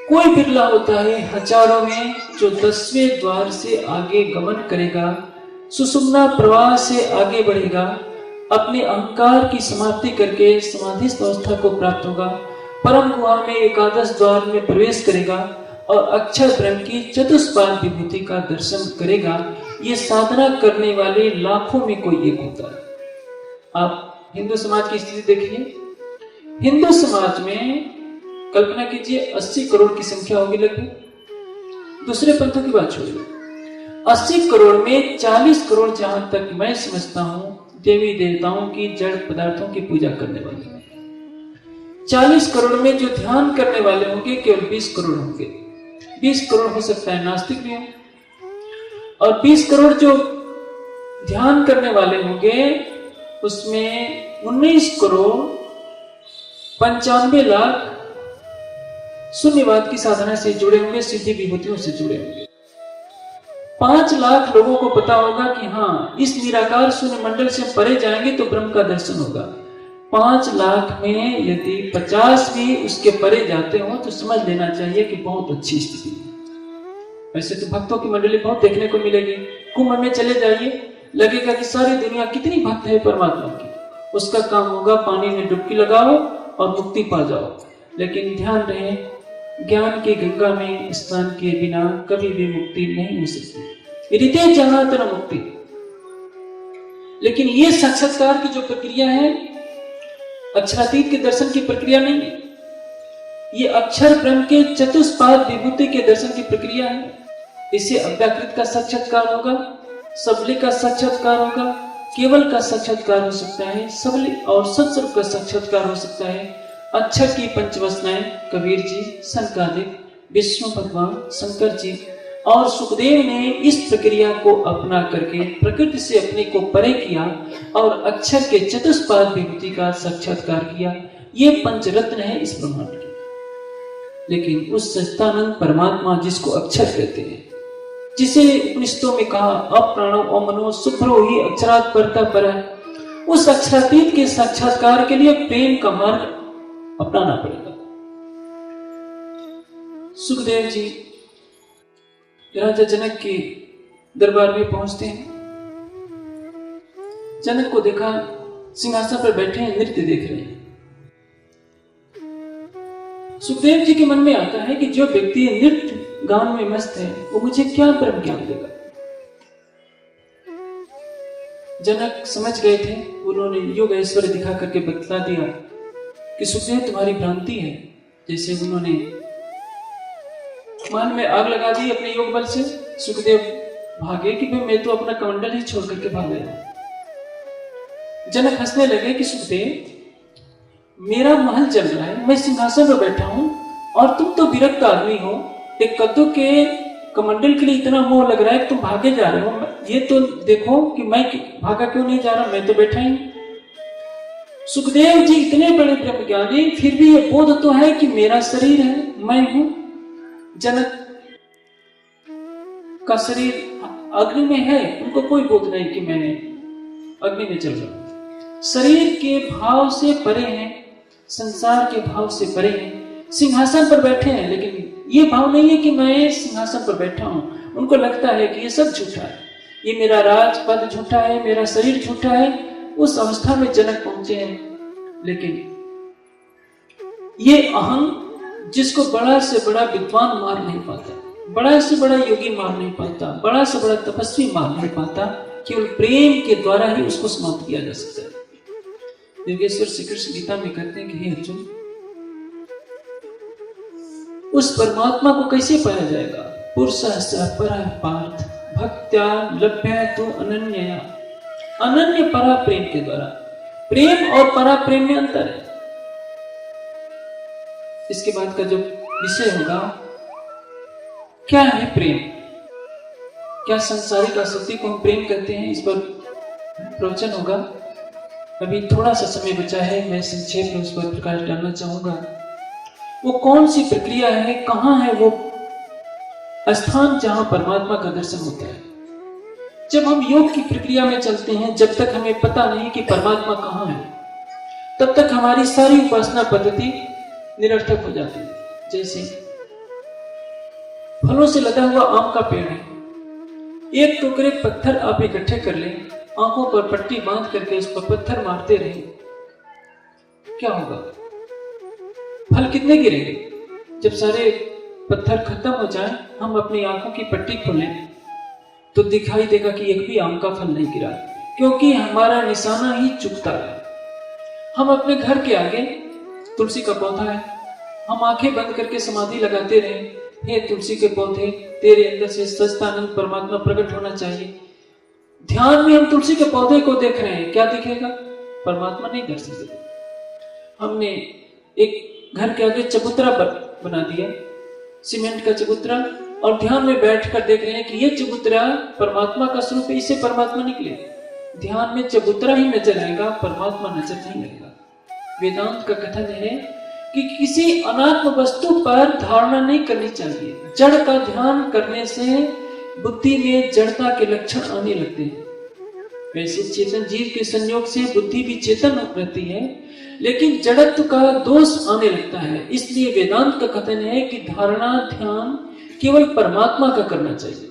कोई बिरला होता है हजारों में जो 10वें द्वार से आगे गमन करेगा, सुषुम्ना प्रवाह से आगे बढ़ेगा, अपने अहंकार की समाप्ति करके समाधिस्थ अवस्था को प्राप्त होगा, परम गुहा में एकादश द्वार में प्रवेश करेगा और अक्षर ब्रह्म की चतुष्पाद विभूति का दर्शन करेगा। ये साधना करने वाले लाखों में कोई एक होता है। आप हिंदू समाज की स्थिति देखिए। हिंदू समाज में कल्पना कीजिए 80 करोड़ की संख्या होगी लगभग। दूसरे पंथों की बात छोड़िए, 80 करोड़ में 40 करोड़, जहां तक मैं समझता हूं, देवी देवताओं की जड़ पदार्थों की पूजा करने वाले हैं। 40 करोड़ में जो ध्यान करने वाले होंगे केवल 20 करोड़ होंगे। 20 करोड़ हो सकता है नास्तिक भी हो, और 20 करोड़ जो ध्यान करने वाले होंगे उसमें 19 करोड़ 95 लाख शून्यवाद की साधना से जुड़े होंगे, सिद्धि विभूतियों से जुड़े होंगे। 5 लाख लोगों को पता होगा कि हाँ, इस निराकार शून्य मंडल से परे जाएंगे तो ब्रह्म का दर्शन होगा। 5 लाख में यदि 50 भी उसके परे जाते हो तो समझ लेना चाहिए कि बहुत अच्छी स्थिति है। वैसे तो भक्तों की मंडली बहुत देखने को मिलेगी। कुंभ में चले जाइए, लगेगा कि सारी दुनिया कितनी भक्त है परमात्मा की। उसका काम होगा पानी में डुबकी लगाओ और मुक्ति पा जाओ। लेकिन ध्यान रहे, ज्ञान की गंगा में स्नान किए बिना कभी भी मुक्ति नहीं हो सकती। हृदय जनातन मुक्ति। लेकिन ये साक्षात्कार की जो प्रक्रिया है, अक्षरातीत के दर्शन की प्रक्रिया नहीं है, ये अक्षर ब्रह्म के चतुष्पाद विभूति के दर्शन की प्रक्रिया है। इससे अव्याकृत का साक्षात्कार होगा, सबली का साक्षात्कार होगा, केवल का साक्षात्कार हो सकता है, सबली और सत्स्वरूप का साक्षात्कार हो सकता है। अक्षर की पंचवसनाएं कबीर जी, सनकादिक, विष्णु भगवान, शंकर जी और सुखदेव ने इस प्रक्रिया को अपना करके प्रकृति से अपने को परे किया और अक्षर के चतुष्पाद विभूति का साक्षात्कार किया। ये पंचरत्न है इस ब्रह्मांड के। लेकिन उस सच्चिदानंद परमात्मा जिसको अक्षर कहते हैं, जिसे उपनिषदों में कहा अप्राणो अमनो शुभ्रो ही अक्षरात् परतः परः, उस अक्षरातीत के साक्षात्कार के लिए प्रेम का मार्ग अपनाना पड़ेगा। सुखदेव जी राजा जनक के दरबार में पहुंचते हैं। जनक को देखा सिंहासन पर बैठे हैं, नृत्य देख रहे हैं। सुखदेव जी के मन में आता है कि जो व्यक्ति नृत्य गान में मस्त है वो मुझे क्या ब्रह्म ज्ञान देगा। जनक समझ गए थे, उन्होंने योग ऐश्वर्य दिखा करके बतला दिया कि सुखदेव तुम्हारी भ्रांति है। जैसे उन्होंने मन में आग लगा दी अपने योग बल से। सुखदेव भागे कि भाई मैं तो अपना कमंडल ही छोड़ करके भाग गया। जनक हंसने लगे कि सुखदेव, मेरा महल जल रहा है, मैं सिंहासन पर बैठा हूं और तुम तो विरक्त आदमी हो। एक कद्दू के कमंडल के लिए इतना मोह लग रहा है कि तुम भागे जा रहे हो। ये तो देखो कि मैं भागा क्यों नहीं जा रहा, मैं तो बैठा ही। सुखदेव जी इतने बड़े ब्रह्मज्ञानी, फिर भी ये बोध तो है कि मेरा शरीर है, मैं हूं। जनक का शरीर अग्नि में है, उनको कोई बोध नहीं कि मैं अग्नि में चल रहा हूं। शरीर के भाव से परे हैं, संसार के भाव से परे हैं, सिंहासन पर बैठे हैं, लेकिन ये भाव नहीं है कि मैं सिंहासन पर बैठा हूं। उनको लगता है कि ये सब झूठा है, ये मेरा राजपद झूठा है, मेरा शरीर झूठा है। उस अवस्था में जनक पहुंचे हैं। लेकिन ये अहं जिसको बड़ा से बड़ा विद्वान मार नहीं पाता, बड़ा से बड़ा योगी मार नहीं पाता, बड़ा से बड़ा तपस्वी मार नहीं पाता, केवल प्रेम के द्वारा ही उसको समाप्त किया जा सकता है। योगेश्वर श्री कृष्ण गीता में कहते हैं कि हे अर्जुन, उस परमात्मा को कैसे पाया जाएगा? पुरुषः स परः पार्थ भक्त्या लभ्य तो अनन्यया, अनन्य परा प्रेम के द्वारा। प्रेम और परा प्रेम में अंतर है। इसके बाद का जो विषय होगा, क्या है प्रेम, क्या संसारिक आसक्ति को हम प्रेम कहते हैं, इस पर प्रवचन होगा। अभी थोड़ा सा समय बचा है, मैं संक्षेप में उस पर प्रकाश डालना चाहूंगा। वो कौन सी प्रक्रिया है, कहां है वो स्थान जहां परमात्मा का दर्शन होता है। जब हम योग की प्रक्रिया में चलते हैं, जब तक हमें पता नहीं कि परमात्मा कहां है, तब तक हमारी सारी उपासना पद्धति निरर्थक हो जाती है। जैसे फलों से लदा हुआ आम का पेड़ है, एक टुकड़े पत्थर आप इकट्ठे कर लें, आंखों पर पट्टी बांध करके उस पर पत्थर मारते रहे, क्या होगा? फल कितने गिरेंगे? जब सारे पत्थर खत्म हो जाए, हम अपनी आंखों की पट्टी खोलें तो दिखाई देगा कि एक भी आम का फल नहीं गिरा, क्योंकि हमारा निशाना ही चुकता है। हम अपने घर के आगे तुलसी का पौधा है, हम आंखें बंद करके समाधि लगाते रहे, हे तुलसी के पौधे, तेरे अंदर से सच्चिदानंद परमात्मा प्रकट होना चाहिए। ध्यान में हम तुलसी के पौधे को देख रहे हैं, क्या दिखेगा? परमात्मा नहीं दर्शन देगा। हमने एक घर के आगे चबूतरा बना दिया, सीमेंट का चबूतरा, और ध्यान में बैठकर देख रहे हैं कि ये चबूतरा परमात्मा का स्वरूप है, इससे परमात्मा निकले। ध्यान में चबूतरा ही नजर आएगा, परमात्मा नजर नहीं आएगा। वेदांत का कथन है कि किसी अनात्म वस्तु पर धारणा नहीं करनी चाहिए। जड़ का ध्यान करने से बुद्धि में जड़ता के लक्षण आने लगते हैं। वैसे चेतन जीव के संयोग से बुद्धि भी चेतन रहती है, लेकिन जड़त्व का दोष आने लगता है। इसलिए वेदांत का कथन है कि धारणा ध्यान केवल परमात्मा का करना चाहिए,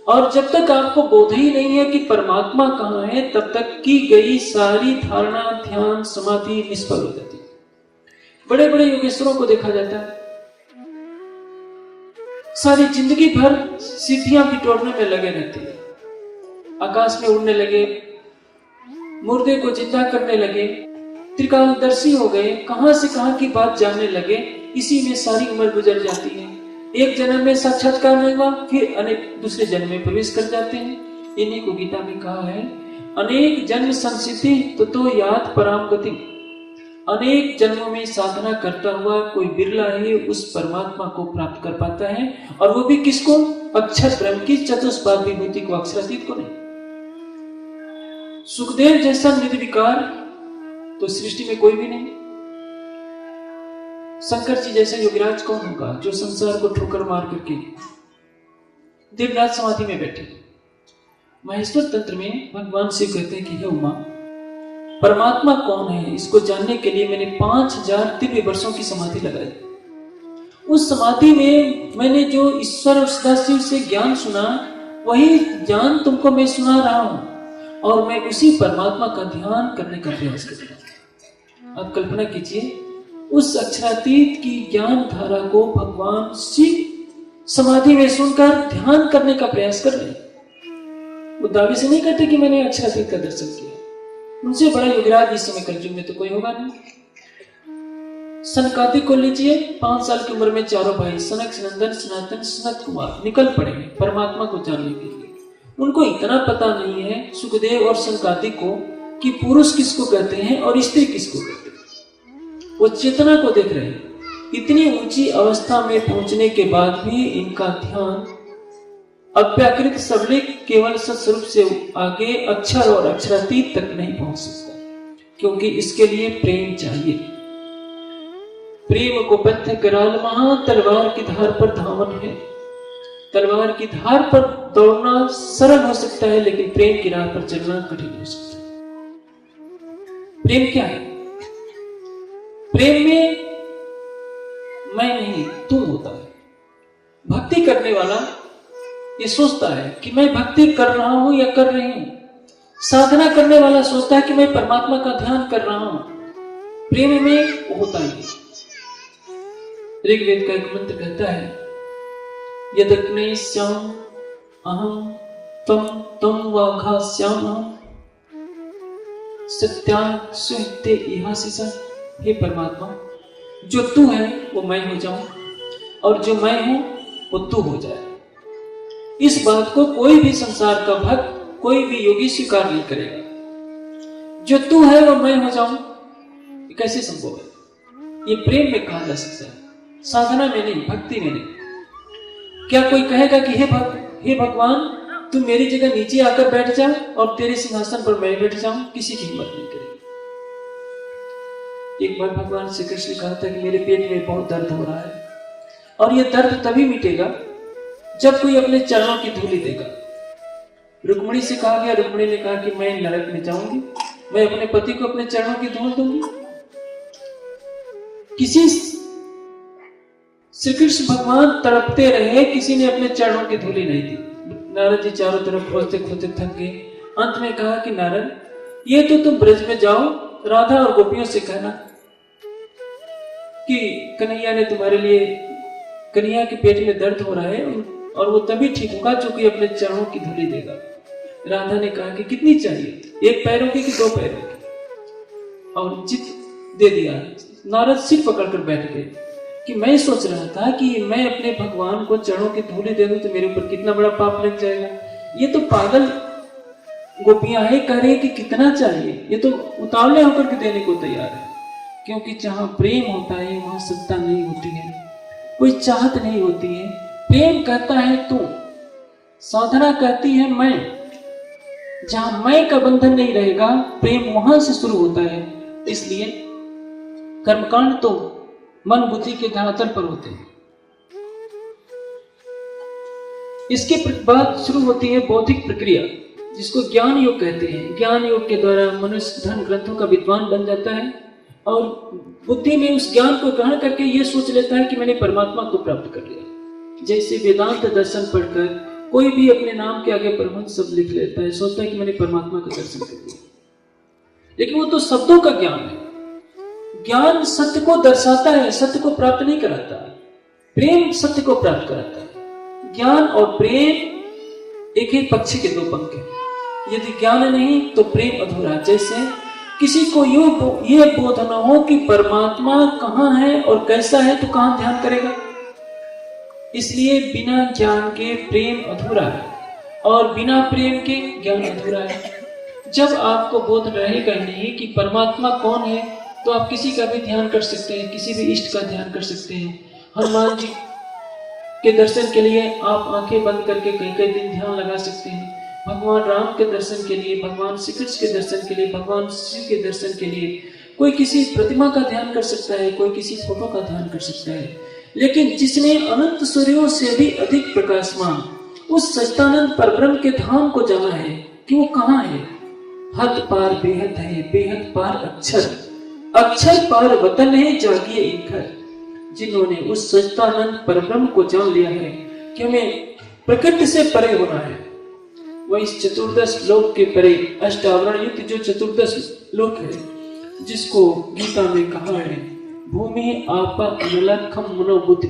और जब तक आपको बोध ही नहीं है कि परमात्मा कहाँ है, तब तक की गई सारी धारणा ध्यान समाधि निष्फल हो जाती है। बड़े बड़े योगेश्वरों को देखा जाता है, सारी जिंदगी भर सिद्धियां बिटोरने में लगे रहते हैं, आकाश में उड़ने लगे, मुर्दे को जिंदा करने लगे, त्रिकालदर्शी हो गए, कहां से कहां की बात जानने लगे। इसी में सारी उम्र गुजर जाती है। एक जन्म में साक्षात्कार नहीं हुआ, फिर अनेक दूसरे जन्म में प्रवेश कर जाते हैं। इन्हीं को गीता में कहा है, अनेक जन्म संसिद्धि तो याद पराम गति। अनेक जन्मों में साधना करता हुआ कोई बिरला ही उस परमात्मा को प्राप्त कर पाता है, और वो भी किसको? अक्षर ब्रह्म की चतुष्पाद विभूति को, अक्षरातीत को नहीं। सुखदेव जैसा निर्विकार तो सृष्टि में कोई भी नहीं। शंकर जी जैसा योगीराज कौन होगा, जो संसार को ठोकर मार करके दिव्यराज समाधि में बैठे। महेश्वर तंत्र में भगवान शिव कहते हैं कि हे उमा, परमात्मा कौन है, इसको जानने के लिए मैंने 5000 दिव्य वर्षों की समाधि लगाई। उस समाधि में मैंने जो ईश्वर और सदाशिव से ज्ञान सुना, वही ज्ञान तुमको मैं सुना रहा हूं, और मैं उसी परमात्मा का ध्यान करने का प्रयास कर रहा हूं। अब कल्पना कीजिए, उस अक्षरातीत की ज्ञान धारा को भगवान शिव समाधि में सुनकर ध्यान करने का प्रयास कर रहे हैं। वो दावे से नहीं कहते कि मैंने अक्षरातीत का दर्शन किया। उनसे बड़ा योगीराज इस समय कलयुग में तो कोई होगा नहीं। सनकादिक को लीजिए, 5 साल की उम्र में चारों भाई सनक, सनंदन, सनातन, सनत कुमार निकल पड़े हैं परमात्मा को जानने के लिए। उनको इतना पता नहीं है सुखदेव और सनकादिक को कि पुरुष किसको कहते हैं और स्त्री किसको कहते हैं। वो चेतना को देख रहे हैं। इतनी ऊंची अवस्था में पहुंचने के बाद भी इनका ध्यान अव्याकृत सबलिक केवल सत्स्वरूप से आगे अक्षर और अक्षरातीत तक नहीं पहुंच सकता, क्योंकि इसके लिए प्रेम चाहिए। प्रेम को पथ्य कराल महा, तलवार की धार पर धावन है। तलवार की धार पर दौड़ना सरल हो सकता है, लेकिन प्रेम की राह पर चलना कठिन हो सकता है। प्रेम क्या है? प्रेम में मैं नहीं तू होता है। भक्ति करने वाला ये सोचता है कि मैं भक्ति कर रहा हूं या कर रही हूं। साधना करने वाला सोचता है कि मैं परमात्मा का ध्यान कर रहा हूं। प्रेम में होता है। ऋग्वेद का एक मंत्र कहता है, यदग्नेश्याम अहम तम तम वाघास्याम सत्यान सुहिते इहासिसा। हे परमात्मा, जो तू है वो मैं हो जाऊं, और जो मैं हूं वो तू हो जाए। इस बात को कोई भी संसार का भक्त, कोई भी योगी स्वीकार नहीं करेगा। जो तू है वो मैं हो जाऊं, ये कैसे संभव है? ये प्रेम में कहा जा सकता है, साधना में नहीं, भक्ति में नहीं। क्या कोई कहेगा कि हे भगवान तू मेरी जगह नीचे आकर बैठ जा और तेरे सिंहासन पर मैं बैठ जाऊं? किसी की हिम्मत नहीं करेगी। एक बार भगवान श्री कृष्ण ने कहा था कि मेरे पेट में बहुत दर्द हो रहा है, और यह दर्द तभी मिटेगा जब कोई अपने चरणों की धूली देगा। रुक्मिणी से कहा गया, रुक्मिणी ने कहा कि मैं नरक में जाऊंगी, मैं अपने पति को अपने चरणों की धूल दूंगी। किसी श्री कृष्ण भगवान तड़पते रहे, किसी ने अपने चरणों की धूली नहीं दी। नारद जी चारों तरफ खोजते खोजते थक गए। अंत में कहा कि नारद, ये तो तुम ब्रज में जाओ, राधा और गोपियों से कहना कि कन्हैया ने तुम्हारे लिए, कन्हैया के पेट में दर्द हो रहा है और वो तभी ठीक होगा जो कोई अपने चरणों की धूली देगा। राधा ने कहा कि कितनी चाहिए, 1 पैरों की कि 2 पैरों की, और जित दे दिया। नारद सिर पकड़कर बैठ गए कि मैं सोच रहा था कि मैं अपने भगवान को चरणों की धूली दे दूं तो मेरे ऊपर कितना बड़ा पाप लग जाएगा। ये तो पागल गोपियां है, कह रही कि कितना चाहिए, ये तो उतावले होकर के देने को तैयार है। क्योंकि जहां प्रेम होता है वहां सत्ता नहीं होती है, कोई चाहत नहीं होती है। प्रेम कहता है तू, साधना कहती है मैं। जहां मैं का बंधन नहीं रहेगा, प्रेम वहां से शुरू होता है। इसलिए कर्मकांड तो मन बुद्धि के धरातल पर होते हैं। इसके बाद शुरू होती है बौद्धिक प्रक्रिया, जिसको ज्ञान योग कहते हैं। ज्ञान योग के द्वारा मनुष्य धर्म ग्रंथों का विद्वान बन जाता है और बुद्धि में उस ज्ञान को ग्रहण करके ये सोच लेता है कि मैंने परमात्मा को प्राप्त कर लिया। जैसे वेदांत दर्शन पढ़कर कोई भी अपने नाम के आगे परमहंस शब्द लिख लेता है, सोचता है कि मैंने परमात्मा का दर्शन कर लिया। लेकिन वो तो शब्दों का ज्ञान है। ज्ञान सत्य को दर्शाता है, सत्य को प्राप्त नहीं कराता। प्रेम सत्य को प्राप्त कराता है। ज्ञान और प्रेम एक ही पक्षी के 2 पंख हैं। यदि ज्ञान नहीं तो प्रेम अधूरा। जैसे किसी को ये बोध न हो कि परमात्मा कहाँ है और कैसा है, तो कहाँ ध्यान करेगा। इसलिए बिना ज्ञान के प्रेम अधूरा है और बिना प्रेम के ज्ञान अधूरा है। जब आपको बोध रहेगा नहीं कि परमात्मा कौन है, तो आप किसी का भी ध्यान कर सकते हैं, किसी भी इष्ट का ध्यान कर सकते हैं। हनुमान जी के दर्शन के लिए आप आंखें बंद करके कई दिन ध्यान लगा सकते हैं। भगवान राम के दर्शन के लिए, भगवान श्री कृष्ण के दर्शन के लिए, भगवान शिव के दर्शन के लिए कोई किसी प्रतिमा का ध्यान कर सकता है, कोई किसी फोटो का ध्यान कर सकता है। लेकिन जिसने अनंत सूर्यों से भी अधिक प्रकाशमान उस सच्चिदानंद परब्रह्म के धाम को जाना है कि वो कहाँ है, हद पार बेहद है, बेहद पार अक्षर, अक्षर पार वतन है जागिए इनकर। जिन्होंने उस सच्चिदानंद परब्रह्म को जान लिया है कि हमें प्रकृति से परे होना है, वह इस चतुर्दश लोक के परे, अष्टावरण युक्त जो चतुर्दश लोक है, जिसको गीता में कहा है भूमि आपा अनलखम मनोबुद्ध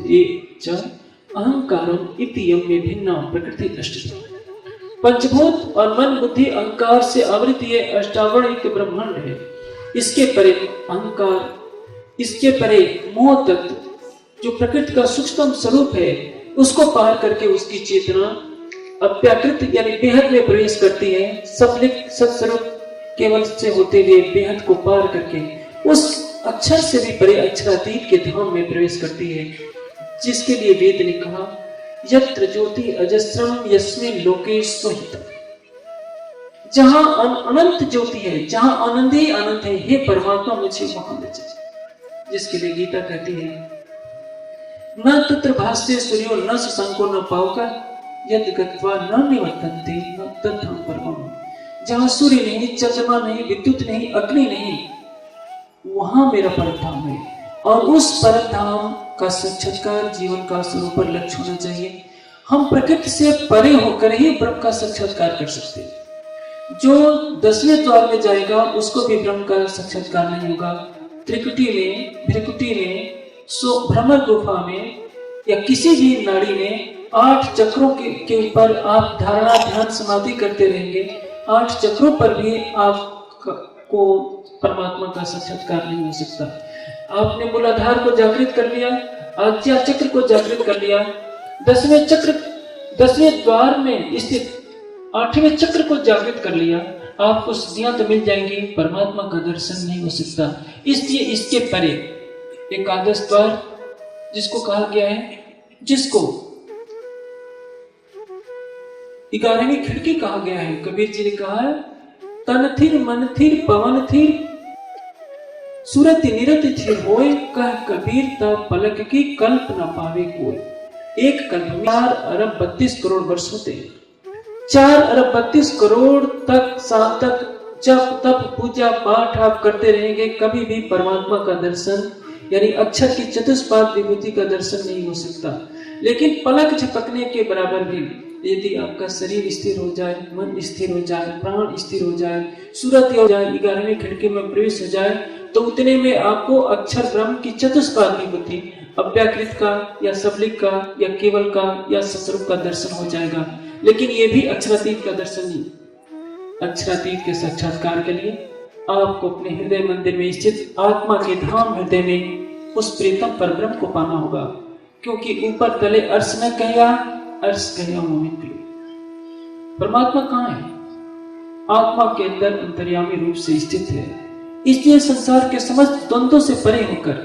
च अहंकारम इति यम में भिन्ना प्रकृति अष्ट। पंचभूत और मन बुद्धि अहंकार से आवृत ये अष्टावरण युक्त ब्रह्मांड है। इसके परे अहंकार, इसके परे मोह तत्व जो प्रकृति का सूक्ष्म स्वरूप है, उसको पार करके उसकी चेतना अव्याकृत यानी बेहद में प्रवेश करती है। सत्स्वरूप केवल से होते हुए बेहद को पार करके उस अक्षर से भी परे अक्षरातीत के धाम में प्रवेश करती है, जिसके लिए वेद ने कहा यत्र ज्योति अजस्रम यस्मिन् लोके स्वहितम्। जहां अनंत ज्योति है, जहां आनंद ही आनंद है, हे परमात्मा मुझे वहां ले चल। जिसके लिए गीता कहती है न तत्र भास्ये सूर्यो न शशंको न पावकः यद् गत्वा न निवर्तन्ते न तद्धाम परमम्। जहां सूर्य नहीं, चंद्रमा नहीं, विद्युत नहीं, अग्नि नहीं, वहां मेरा परमधाम है। और उस परमधाम का साक्षात्कार जीवन का सर्वोपरि लक्ष्य होना चाहिए। हम प्रकृति से परे होकर ही ब्रह्म का साक्षात्कार कर सकते हैं। जो 10वें द्वार में जाएगा उसको भी ब्रह्म का साक्षात्कार नहीं होगा। त्रिकुटी में, भ्रिकुटी में, भ्रमर गुफा में या किसी भी नाड़ी में 8 चक्रों के ऊपर आप धारणा ध्यान समाधि करते रहेंगे, 8 चक्रों पर भी आपको परमात्मा का साक्षात्कार नहीं हो सकता। आपने मूलाधार को जागृत कर लिया, आज्ञा चक्र को जागृत कर लिया, 10वें चक्र 10वें द्वार में स्थित 8वें चक्र को जागृत कर लिया, आपको सिद्धियां तो मिल जाएंगी, परमात्मा का दर्शन नहीं हो सकता। इसलिए इसके परे एकादश द्वार जिसको कहा गया है, जिसको 11वीं खिड़की कहा गया है, कबीर जी ने कहा है, तन थिर मन थिर पवन थिर सूरत निरत थिर होए, कह कबीर तब पलक की कल्प न पावे कोई। एक कल्प में 4 अरब 32 करोड़ वर्ष होते हैं। 4 अरब 32 करोड़ तक साल तक जब तब पूजा पाठ आप करते रहेंगे, कभी भी परमात्मा का दर्शन यानी अक्षर की चतुष्पाद विभूति का दर्शन नहीं हो सकता। लेकिन पलक झपकने के बराबर भी यदि आपका शरीर स्थिर हो जाए, मन स्थिर हो जाए, प्राण स्थिर हो जाए, सूरत हो जाए, 11वीं खिड़की में प्रवेश हो जाए, तो उतने में आपको अक्षर ब्रह्म की चतुष्पाद विभूति, अव्याकृत का या सबलिक का या केवल का या ससरूप का दर्शन हो जाएगा। लेकिन ये भी अक्षरातीत का दर्शन नहीं। अक्षरातीत के साक्षात्कार के लिए आपको अपने हृदय मंदिर में स्थित आत्मा के धाम हृदय में उस प्रीतम परब्रह्म को पाना होगा, क्योंकि ऊपर तले अर्श न कहया, अर्श कहया मोहित। परमात्मा कहाँ है? आत्मा के अंदर अंतर्यामी रूप से स्थित है। इसलिए संसार के समस्त द्वंद्वों से परे होकर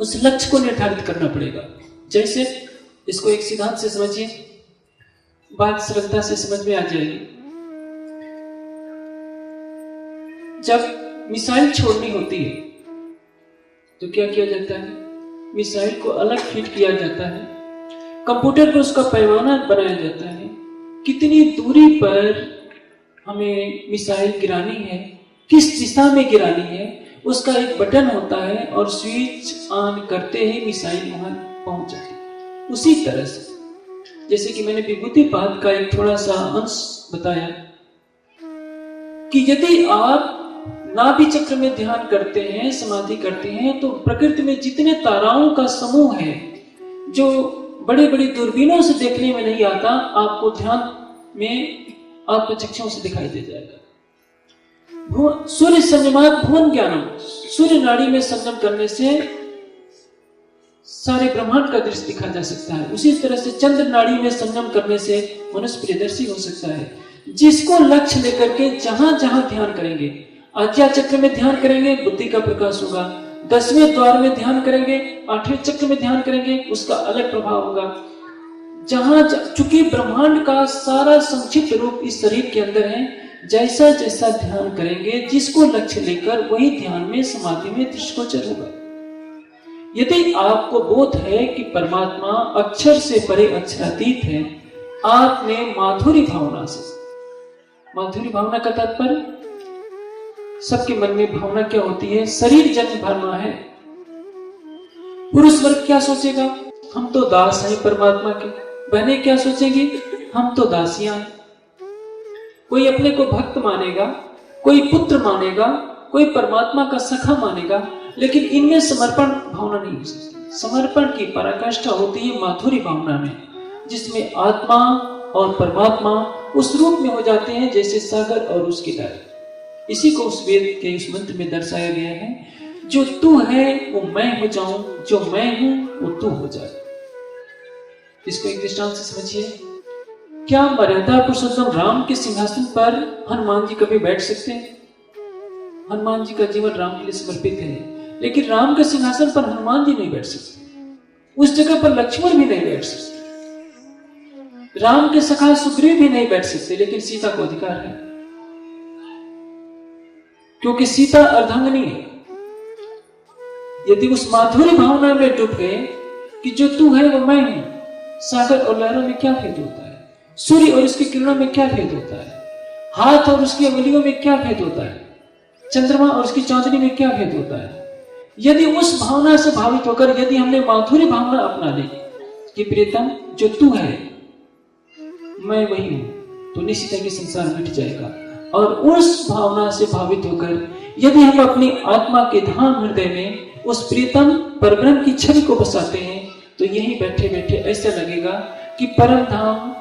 उस लक्ष्य को निर्धारित करना पड़ेगा। जैसे इसको एक सिद्धांत से समझिए, बात सरलता से समझ में आ जाएगी। जब मिसाइल छोड़नी होती है तो क्या किया जाता है? मिसाइल को अलग फिट किया जाता है, कंप्यूटर पर उसका पैमाना बनाया जाता है, कितनी दूरी पर हमें मिसाइल गिरानी है, किस दिशा में गिरानी है, उसका एक बटन होता है और स्विच ऑन करते ही मिसाइल वहां पहुंच जाती है। उसी तरह से जैसे कि मैंने विभूतिपाद का एक थोड़ा सा अंश बताया कि यदि आप नाभि चक्र में ध्यान करते हैं, समाधि करते हैं, तो प्रकृति में जितने ताराओं का समूह है जो बड़ी बड़ी दूरबीनों से देखने में नहीं आता, आपको ध्यान में आपको चक्षुओं से दिखाई दे जाएगा। सूर्य संयमात भुवन ज्ञानम, सूर्य नाड़ी में संयम करने से सारे ब्रह्मांड का दृश्य दिखा जा सकता है। उसी तरह से चंद्र नाड़ी में संयम करने से मनुष्य प्रियदर्शी हो सकता है। जिसको लक्ष्य लेकर के जहां जहां ध्यान करेंगे, आज्ञा चक्र में ध्यान करेंगे, बुद्धि का प्रकाश होगा। 10वें द्वार में ध्यान करेंगे, 8वें चक्र में ध्यान करेंगे, उसका अलग प्रभाव होगा। जहां चूंकि ब्रह्मांड का सारा संक्षिप्त रूप इस शरीर के अंदर है, जैसा जैसा ध्यान करेंगे, जिसको लक्ष्य लेकर वही ध्यान में समाधि में दृष्टिगोचर होगा। यदि आपको बोध है कि परमात्मा अक्षर से परे अक्षरातीत है, आपने माधुरी भावना से, माधुरी भावना का तात्पर्य सबके मन में भावना क्या होती है? शरीर जन्य भावना है। पुरुष वर्ग क्या सोचेगा? हम तो दास हैं परमात्मा के। बहनें क्या सोचेंगी? हम तो दासियां हैं। कोई अपने को भक्त मानेगा, कोई पुत्र मानेगा, कोई परमात्मा का सखा मानेगा, लेकिन इनमें समर्पण भावना नहीं हो सकती। समर्पण की पराकाष्ठा होती है माधुरी भावना में, जिसमें आत्मा और परमात्मा उस रूप में हो जाते हैं जैसे सागर और उसकी लहर। इसी को उस वेद के उस मंत्र में दर्शाया गया है, जो तू है वो मैं हो जाऊं, जो मैं हूं वो तू हो जाए। इसको एक दृष्टांत से समझिए। क्या मर्यादा पुरुषोत्तम राम के सिंहासन पर हनुमान जी कभी बैठ सकते हैं? हनुमान जी का जीवन राम के लिए समर्पित है, लेकिन राम के सिंहासन पर हनुमान जी नहीं बैठ सकते। उस जगह पर लक्ष्मण भी नहीं बैठ सकते, राम के सखा सुग्रीव भी नहीं बैठ सकते, लेकिन सीता को अधिकार है, क्योंकि सीता अर्धांगिनी है। यदि उस माधुरी भावना में डूब गए कि जो तू है वो मैं हूं, सागर और लहरों में क्या भेद होता है? सूर्य और उसकी किरणों में क्या भेद होता है? हाथ और उसकी अंगुलियों में क्या भेद होता है? चंद्रमा और उसकी चांदनी में क्या भेद होता है? यदि उस भावना से भावित होकर यदि हमने माधुरी भावना अपना ली कि प्रियतम जो तू है मैं वही हूं, तो निश्चित है कि संसार मिट जाएगा। और उस भावना से भावित होकर यदि हम अपनी आत्मा के धाम हृदय में उस प्रियतम परब्रह्म की छवि को बसाते हैं, तो यहीं बैठे बैठे ऐसा लगेगा कि परम धाम,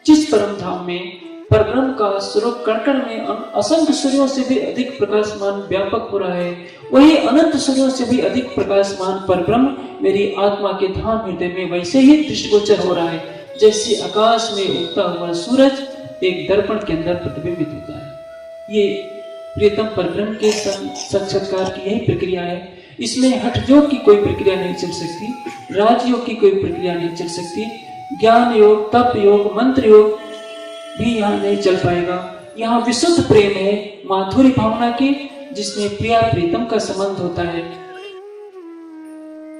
जिस परम धाम में परब्रह्म का स्वरूप कण-कण में असंख्य सूर्यों से भी अधिक प्रकाशमान व्यापक हो रहा है, वही अनंत सूर्यों से भी अधिक प्रकाशमान परब्रह्म मेरी आत्मा के धाम हृदय में वैसे ही दृष्टिगोचर हो रहा है, जैसे आकाश में उगता हुआ सूरज एक दर्पण के अंदर प्रतिबिंबित होता है। ये प्रियतम परब्रह्म के साक्षात्कार की यही प्रक्रिया है। इसमें हठ योग की कोई प्रक्रिया नहीं चल सकती, राजयोग की कोई प्रक्रिया नहीं चल सकती, ज्ञान योग, तप योग, मंत्र योग भी यहाँ नहीं चल पाएगा। यहाँ विशुद्ध प्रेम है, माधुर्य भावना की, जिसमें प्रिया प्रीतम का संबंध होता है।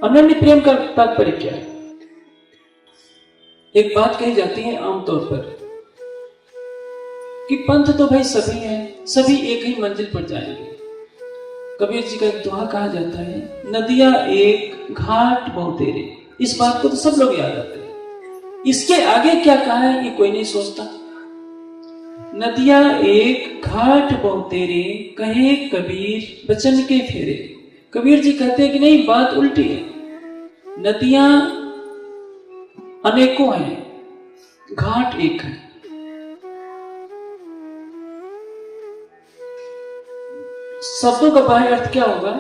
अनन्य प्रेम का तात्पर्य क्या है? एक बात कही जाती है आमतौर पर कि पंथ तो भाई सभी हैं, सभी एक ही मंजिल पर जाएंगे। कबीर जी का एक दोहा कहा जाता है, नदियां एक घाट बहुतेरे। इस बात को तो सब लोग याद आते हैं, इसके आगे क्या कहा है ये कोई नहीं सोचता। नदियां एक घाट बहुतेरे, कहे कबीर बचन के फेरे। कबीर जी कहते हैं कि नहीं, बात उल्टी है। नदियां अनेकों हैं, घाट एक है। शब्दों का बाह्य अर्थ क्या होगा?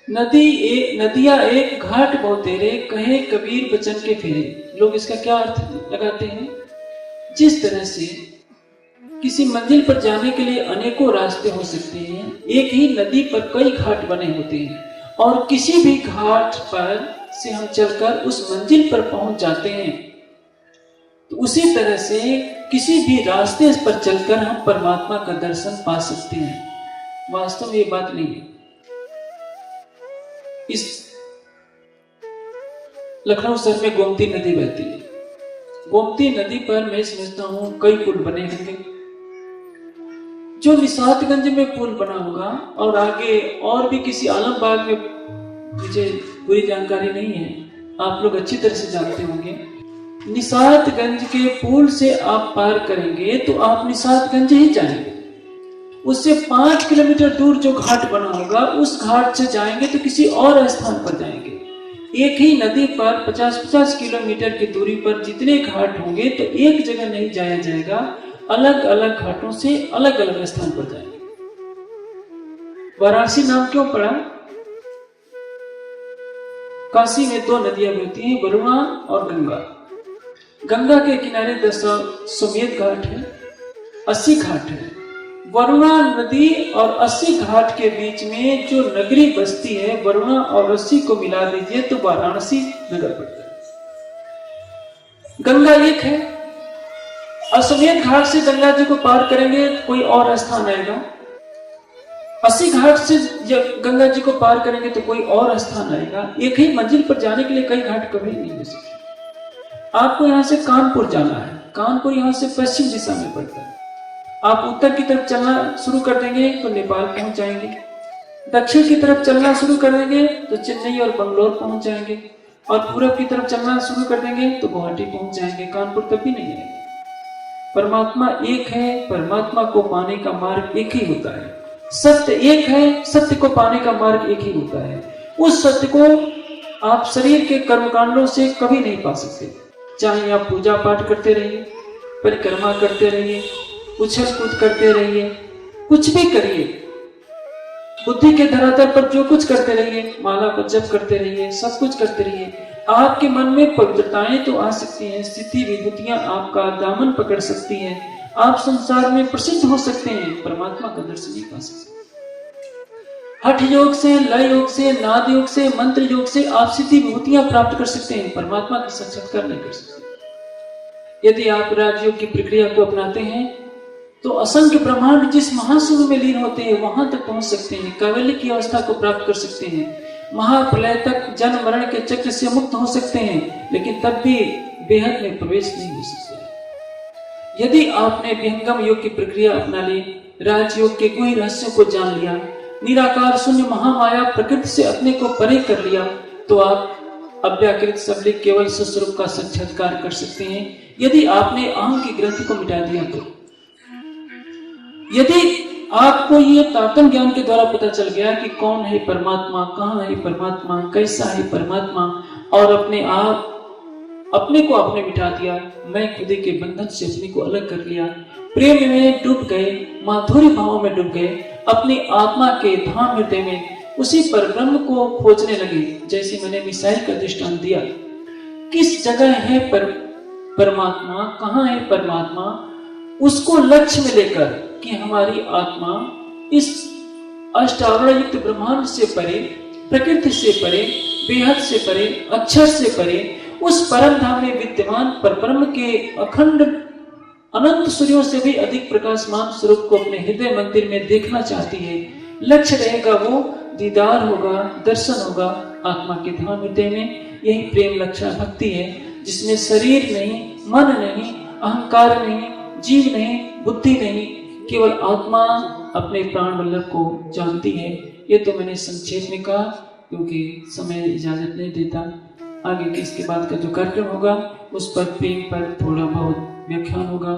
नदियां एक घाट बहुतेरे, कहे कबीर बचन के फेरे। लोग इसका क्या अर्थ लगाते हैं? जिस तरह से किसी मंजिल पर जाने के लिए अनेकों रास्ते हो सकते हैं, एक ही नदी पर कई घाट बने होते हैं, और किसी भी घाट पर से हम चलकर उस मंजिल पर पहुंच जाते हैं। तो उसी तरह से किसी भी रास्ते पर चलकर हम परमात्मा का दर्शन पा सकते हैं। वास्तव में ये बात नहीं है। इस लखनऊ शहर में गोमती नदी बहती है। गोमती नदी पर मैं समझता हूं कई पुल बने होंगे। जो निशातगंज में पुल बना होगा और आगे और भी किसी आलमबाग में, मुझे पूरी जानकारी नहीं है, आप लोग अच्छी तरह से जानते होंगे। निशातगंज के पुल से आप पार करेंगे तो आप निशातगंज ही जाएंगे। उससे 5 किलोमीटर दूर जो घाट बना होगा, उस घाट से जाएंगे तो किसी और स्थान पर जाएंगे। एक ही नदी पर 50-50 किलोमीटर की दूरी पर जितने घाट होंगे तो एक जगह नहीं जाया जाएगा, अलग अलग घाटों से अलग अलग स्थान पर जाएंगे। वाराणसी नाम क्यों पड़ा? काशी में 2 नदियां बहती हैं, वरुणा और गंगा। गंगा के किनारे दशाश्वमेध घाट है, 80 घाट है। वरुणा नदी और 80 घाट के बीच में जो नगरी बसती है, वरुणा और 80 को मिला दीजिए तो वाराणसी नगर पड़ता है। गंगा एक है। अश्वमेध घाट से गंगा जी को पार करेंगे कोई और स्थान आएगा, 80 घाट से गंगा जी को पार करेंगे तो कोई और स्थान आएगा। एक ही मंजिल पर जाने के लिए कई घाट कभी नहीं हो सकते। आपको यहां से कानपुर जाना है, कानपुर यहां से पश्चिम दिशा में पड़ता है। आप उत्तर की तरफ चलना शुरू कर देंगे तो नेपाल पहुंच जाएंगे, दक्षिण की तरफ चलना शुरू कर देंगे तो चेन्नई और बंगलोर पहुंच जाएंगे, और पूरब की तरफ चलना शुरू कर देंगे तो गुवाहाटी पहुंच जाएंगे। कानपुर तब भी नहीं आएंगे। परमात्मा एक है, परमात्मा को पाने का मार्ग एक ही होता है। सत्य एक है, सत्य को पाने का मार्ग एक ही होता है। उस सत्य को आप शरीर के कर्मकांडों से कभी नहीं पा सकते। चाहे आप पूजा पाठ करते रहिए, परिक्रमा करते रहिए, उछल कूद करते रहिए, कुछ भी करिए, बुद्धि के धरातल पर जो कुछ करते रहिए, माला को जप करते रहिए, सब कुछ करते रहिए, आपके मन में पवित्रताएं तो आ सकती हैं, स्थिति विभूतियां आपका दामन पकड़ सकती हैं, आप संसार में प्रसिद्ध हो सकते हैं, परमात्मा का दर्शन नहीं पा सकते। हठ योग से, लय योग से, नाद योग से, मंत्र योग से आप सिद्धि विभूतियां प्राप्त कर सकते हैं, परमात्मा का साक्षात्कार नहीं कर सकते। यदि आप राजयोग की प्रक्रिया को अपनाते हैं तो असंख्य ब्रह्मांड जिस महाशून्य में लीन होते हैं वहां तक पहुंच सकते हैं, कैवल्य की अवस्था को प्राप्त कर सकते हैं, महाप्रलय तक जन्म मरण के चक्र से मुक्त हो सकते हैं, लेकिन तब भी बेहद में प्रवेश नहीं हो सकते। यदि आपने विहंगम योग की प्रक्रिया अपना ली, राजयोग के गुह्य रहस्यों को जान लिया, निराकार शून्य महामाया प्रकृति से अपने को परे कर लिया, तो आप अव्याकृत सबलिक केवल स्वस्वरूप का साक्षात्कार कर सकते हैं। यदि आपने अहम की ग्रंथि को मिटा दिया तो, यदि आपको ये तात्म ज्ञान के द्वारा पता चल गया कि कौन है परमात्मा, कहाँ है परमात्मा, कैसा है परमात्मा, और अपने को आपने मिटा दिया, मैं खुद के बंधन से अपने को अलग कर लिया, प्रेम में डूब गए, माधुर्य भाव में डूब गए, अपनी आत्मा के धाम हृदय में उसी पर ब्रह्म को खोजने लगे। जैसे मैंने मिसाइल का दृष्टांत दिया, किस जगह है परमात्मा कहाँ है, परमात्मा उसको लक्ष्य में लेकर कि हमारी आत्मा इस अष्टावरण युक्त ब्रह्मांड से परे, प्रकृति से परे, बेहद से परे, अक्षर से परे, उस परम धाम में विद्यमान परब्रह्म के अखंड अनंत सूर्यों से भी अधिक प्रकाशमान स्वरूप को अपने हृदय मंदिर में देखना चाहती है। लक्ष्य रहेगा वो दीदार होगा, दर्शन होगा आत्मा के धाम हृदय में। यही प्रेम लक्षण भक्ति है, जिसमें शरीर नहीं, मन नहीं, अहंकार नहीं, जीव नहीं, बुद्धि नहीं, केवल आत्मा अपने प्राण वल्लभ को जानती है। ये तो मैंने संक्षेप में कहा क्योंकि समय इजाजत नहीं देता। आगे के इसके बाद का जो कार्यक्रम होगा उस पर प्रेम पर थोड़ा बहुत व्याख्यान होगा।